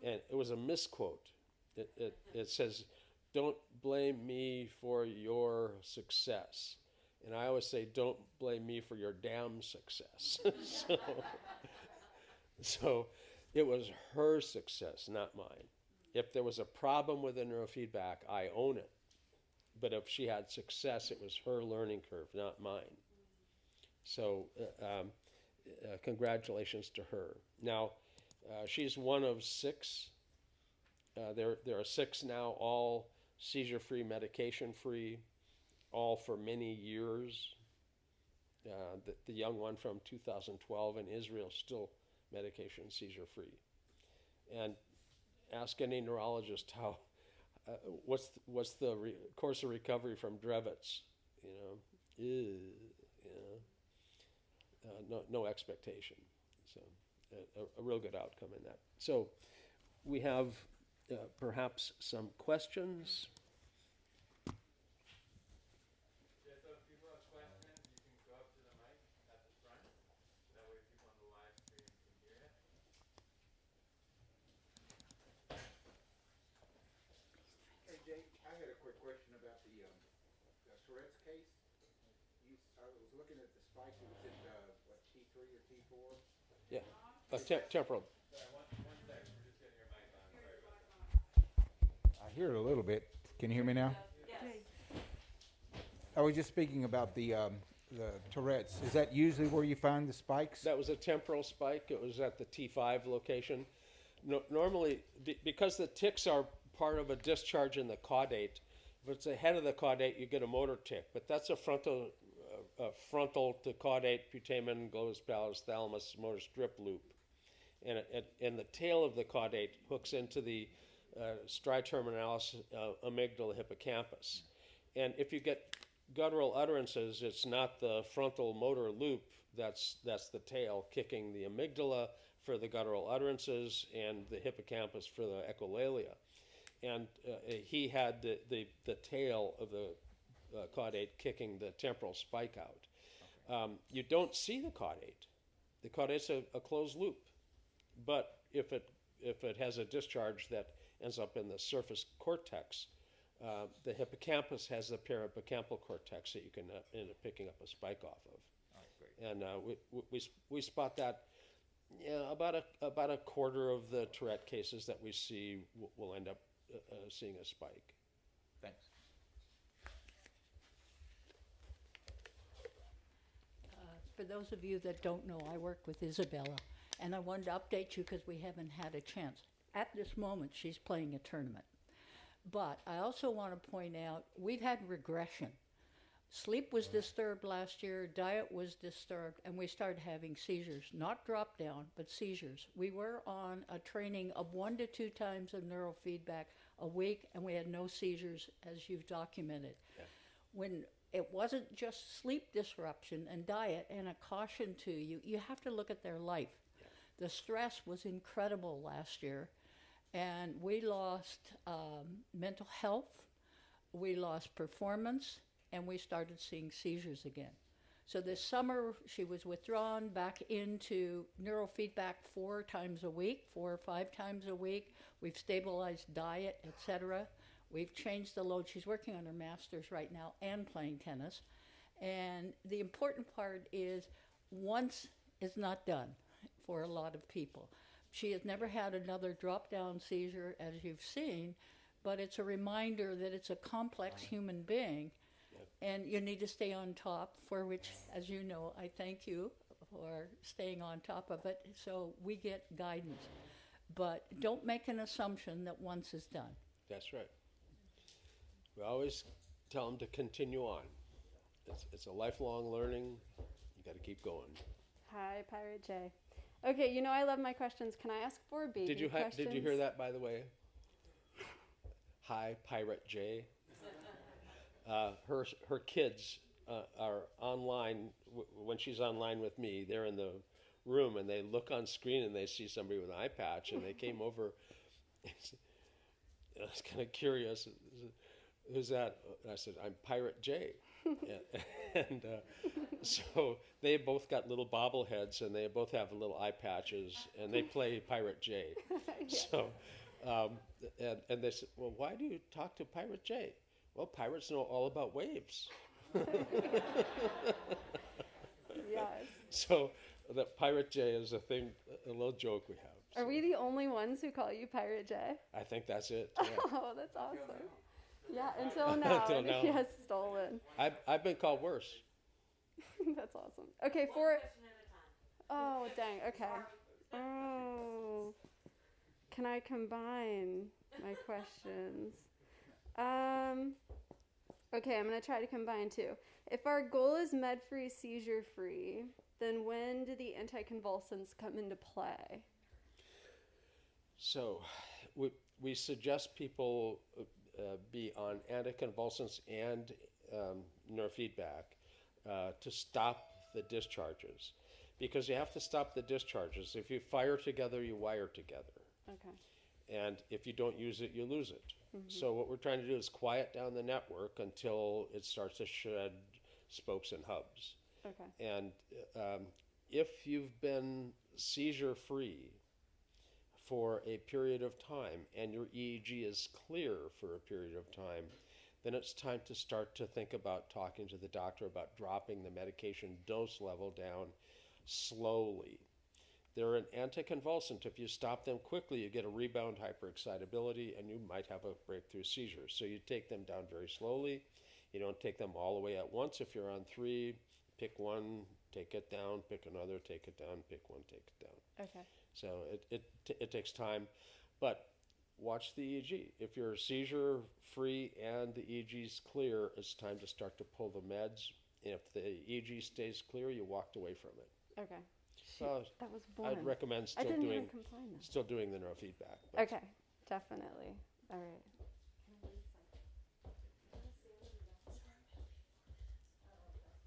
And it was a misquote. It says, "Don't blame me for your success." And I always say, "Don't blame me for your damn success." So it was her success, not mine. If there was a problem with the neurofeedback, I own it. But if she had success, it was her learning curve, not mine. So congratulations to her. Now, she's one of 6. There are 6 now, all seizure-free, medication-free, all for many years. The young one from 2012 in Israel still medication seizure-free. And ask any neurologist what's the course of recovery from Drevitz? No expectation. So a real good outcome in that. So we have perhaps some questions. Yeah, so if people have questions, you can go up to the mic at the front. That way people on the live stream can hear it. Hey Jake, I had a quick question about the Tourette's case. I was looking at the spike. It was at T3 or T4? Yeah, temporal. Sorry, one sec. We're just getting your mic on. Sorry about that. I hear it a little bit. Can you hear me now? Yes. I was just speaking about the Tourette's. Is that usually where you find the spikes? That was a temporal spike. It was at the T5 location. Normally, because the tics are part of a discharge in the caudate, if it's ahead of the caudate, you get a motor tic. But that's a frontal to caudate, putamen, globus pallidus, thalamus, motor strip loop. and the tail of the caudate hooks into the striaterminalis amygdala hippocampus. And if you get guttural utterances, it's not the frontal motor loop that's the tail kicking the amygdala for the guttural utterances and the hippocampus for the echolalia. And he had the tail of the caudate kicking the temporal spike out. You don't see the caudate. The caudate's a closed loop. But if it has a discharge that ends up in the surface cortex, the hippocampus has the parahippocampal cortex that you can end up picking up a spike off of. Great. And we spot that. Yeah, about a quarter of the Tourette cases that we see will end up seeing a spike. Thanks. For those of you that don't know, I work with Isabella, and I wanted to update you because we haven't had a chance. At this moment, she's playing a tournament. But I also want to point out, we've had regression. Sleep was disturbed last year, diet was disturbed, and we started having seizures. Not drop down, but seizures. We were on a training of 1 to 2 times of neurofeedback a week, and we had no seizures, as you've documented. Yeah. When it wasn't just sleep disruption and diet, and a caution to you, you have to look at their life. Yeah. The stress was incredible last year, and we lost mental health, we lost performance, and we started seeing seizures again. So this summer, she was withdrawn back into neurofeedback 4 times a week, 4 or 5 times a week. We've stabilized diet, etc. We've changed the load. She's working on her master's right now and playing tennis. And the important part is once is not done for a lot of people. She has never had another drop-down seizure, as you've seen, but it's a reminder that it's a complex human being, and you need to stay on top, for which, as you know, I thank you for staying on top of it, so we get guidance. But don't make an assumption that once is done. That's right. We always tell them to continue on. It's a lifelong learning. You got to keep going. Hi, Pirate J. Okay, you know I love my questions. Can I ask 4 baby questions? Did you hear that, by the way? Hi, Pirate J. Her kids are online. When she's online with me, they're in the room and they look on screen and they see somebody with an eye patch, and they came over. I was kind of curious. Who's that? And I said, I'm Pirate J. and so they both got little bobbleheads, and they both have little eye patches, and they play Pirate J. Yeah. So, and they said, well, why do you talk to Pirate J? Well, pirates know all about waves. Yes. So the Pirate J is a little joke we have. Are we the only ones who call you Pirate J? I think that's it. Yeah. Oh, that's awesome. Yeah, until now. Until now. Yes, stolen. I've been called worse. That's awesome. Okay, 4. Oh, dang. Okay. Oh. Can I combine my questions? Okay, I'm going to try to combine 2. If our goal is med-free, seizure-free, then when do the anticonvulsants come into play? So we suggest people be on anticonvulsants and neurofeedback to stop the discharges, because you have to stop the discharges. If you fire together, you wire together. Okay. And if you don't use it, you lose it. Mm-hmm. So what we're trying to do is quiet down the network until it starts to shed spokes and hubs. Okay. And if you've been seizure-free for a period of time and your EEG is clear for a period of time, then it's time to start to think about talking to the doctor about dropping the medication dose level down slowly. They're an anticonvulsant. If you stop them quickly, you get a rebound hyperexcitability, and you might have a breakthrough seizure. So you take them down very slowly. You don't take them all the way at once. If you're on 3, pick one, take it down, pick another, take it down, pick one, take it down. Okay. So it takes time, but watch the EEG. If you're seizure-free and the EEG's clear, it's time to start to pull the meds. If the EEG stays clear, you walked away from it. Okay. So That was one. I'd recommend I didn't even combine them. still doing the neurofeedback. but- Okay, definitely. All right.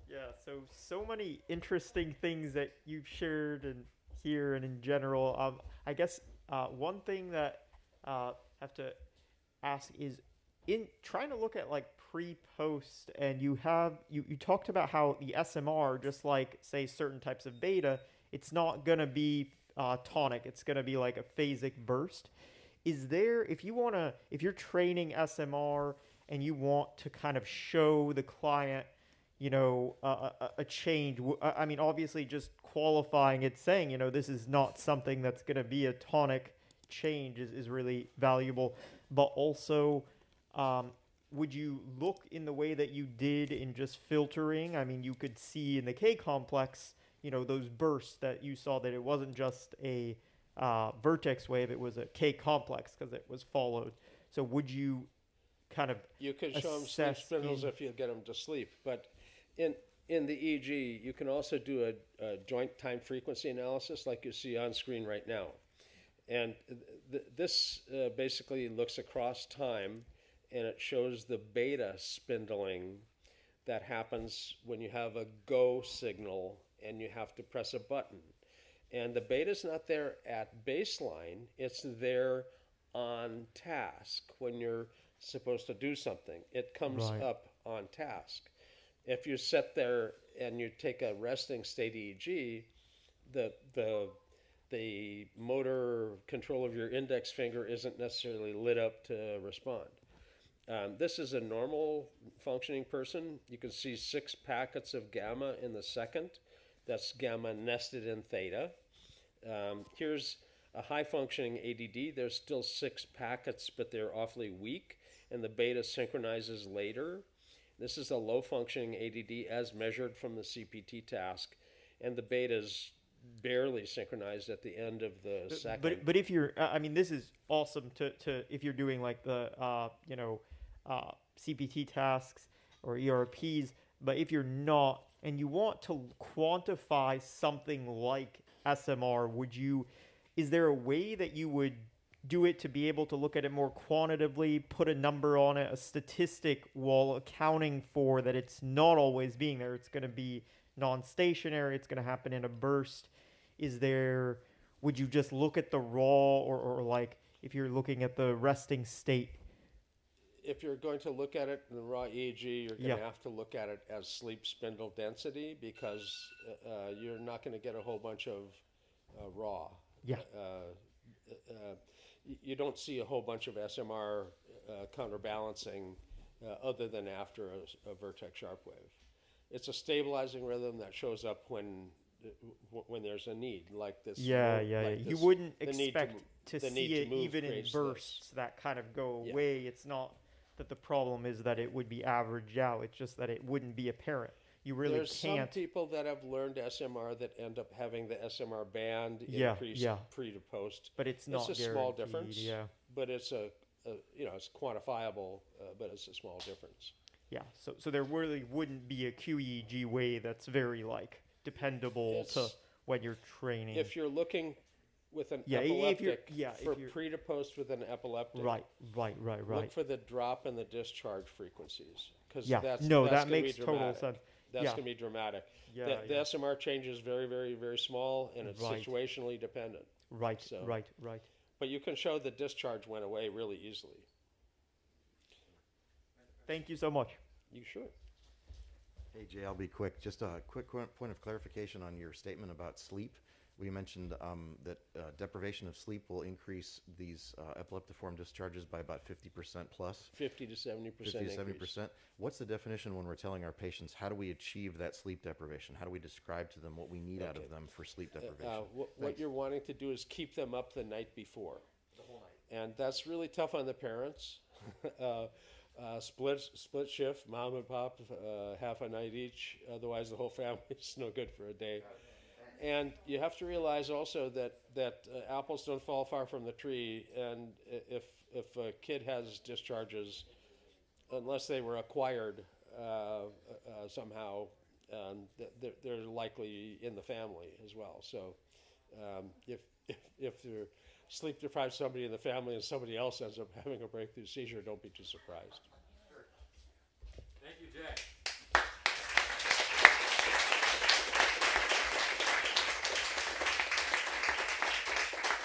Yeah, so many interesting things that you've shared and here and in general. I guess one thing that I have to ask is in trying to look at like pre-post, and you talked about how the SMR, just like say certain types of beta, it's not gonna be tonic. It's gonna be like a phasic burst. Is there, if you're training SMR and you want to kind of show the client, a change. I mean, obviously, just qualifying it, saying, this is not something that's going to be a tonic change is really valuable. But also, would you look in the way that you did in just filtering? I mean, you could see in the K complex, those bursts that you saw, that it wasn't just a vertex wave, it was a K complex because it was followed. So would you kind of You can show them sleep spindles if you get them to sleep, but in the EEG, you can also do a joint time frequency analysis like you see on screen right now. And this basically looks across time, and it shows the beta spindling that happens when you have a go signal and you have to press a button. And the beta's not there at baseline, it's there on task when you're supposed to do something. It comes up on task. If you sit there and you take a resting state EEG, the motor control of your index finger isn't necessarily lit up to respond. This is a normal functioning person. You can see 6 packets of gamma in the second. That's gamma nested in theta. Here's a high functioning ADD. There's still 6 packets, but they're awfully weak, and the beta synchronizes later. This is a low functioning ADD as measured from the CPT task, and the beta's barely synchronized at the end of the second. But if you're, I mean, this is awesome to if you're doing like the CPT tasks or ERPs. But if you're not, and you want to quantify something like SMR, is there a way that you would do it to be able to look at it more quantitatively, put a number on it, a statistic, while accounting for that it's not always being there? It's going to be non-stationary. It's going to happen in a burst. Would you just look at the raw, or like if you're looking at the resting state? If you're going to look at it in the raw EEG, you're going to have to look at it as sleep spindle density, because you're not going to get a whole bunch of raw. Yeah. You don't see a whole bunch of SMR counterbalancing other than after a vertex sharp wave. It's a stabilizing rhythm that shows up when there's a need like this. You wouldn't expect to the see need to it move even in creates bursts that kind of go away. It's not that the problem is that it would be averaged out. It's just that it wouldn't be apparent. You really There's can't. some people that have learned SMR that end up having the SMR band increase pre to post. But it's not It's a small guaranteed, difference. yeah. But it's it's quantifiable, but it's a small difference. Yeah, so there really wouldn't be a QEEG way that's very like dependable to when you're training. If you're looking with an epileptic for if you're, pre to post with an epileptic, right. Look for the drop in the discharge frequencies, because that makes total sense. That's going to be dramatic. The SMR change is very, very, very small, and it's situationally dependent. Right. But you can show the discharge went away really easily. Thank you so much. You sure? Hey Jay, I'll be quick. Just a quick point of clarification on your statement about sleep. We mentioned that deprivation of sleep will increase these epileptiform discharges by about 50% plus. 50 to 70%. 50 to 70%. What's the definition when we're telling our patients, how do we achieve that sleep deprivation? How do we describe to them what we need out of them for sleep deprivation? What you're wanting to do is keep them up the night before. The whole night. And that's really tough on the parents. Split shift, mom and pop, half a night each. Otherwise, the whole family's no good for a day. And you have to realize also that apples don't fall far from the tree. And if a kid has discharges, unless they were acquired somehow, they're likely in the family as well. So if you're sleep deprived somebody in the family and somebody else ends up having a breakthrough seizure, don't be too surprised. Thank you, Jay.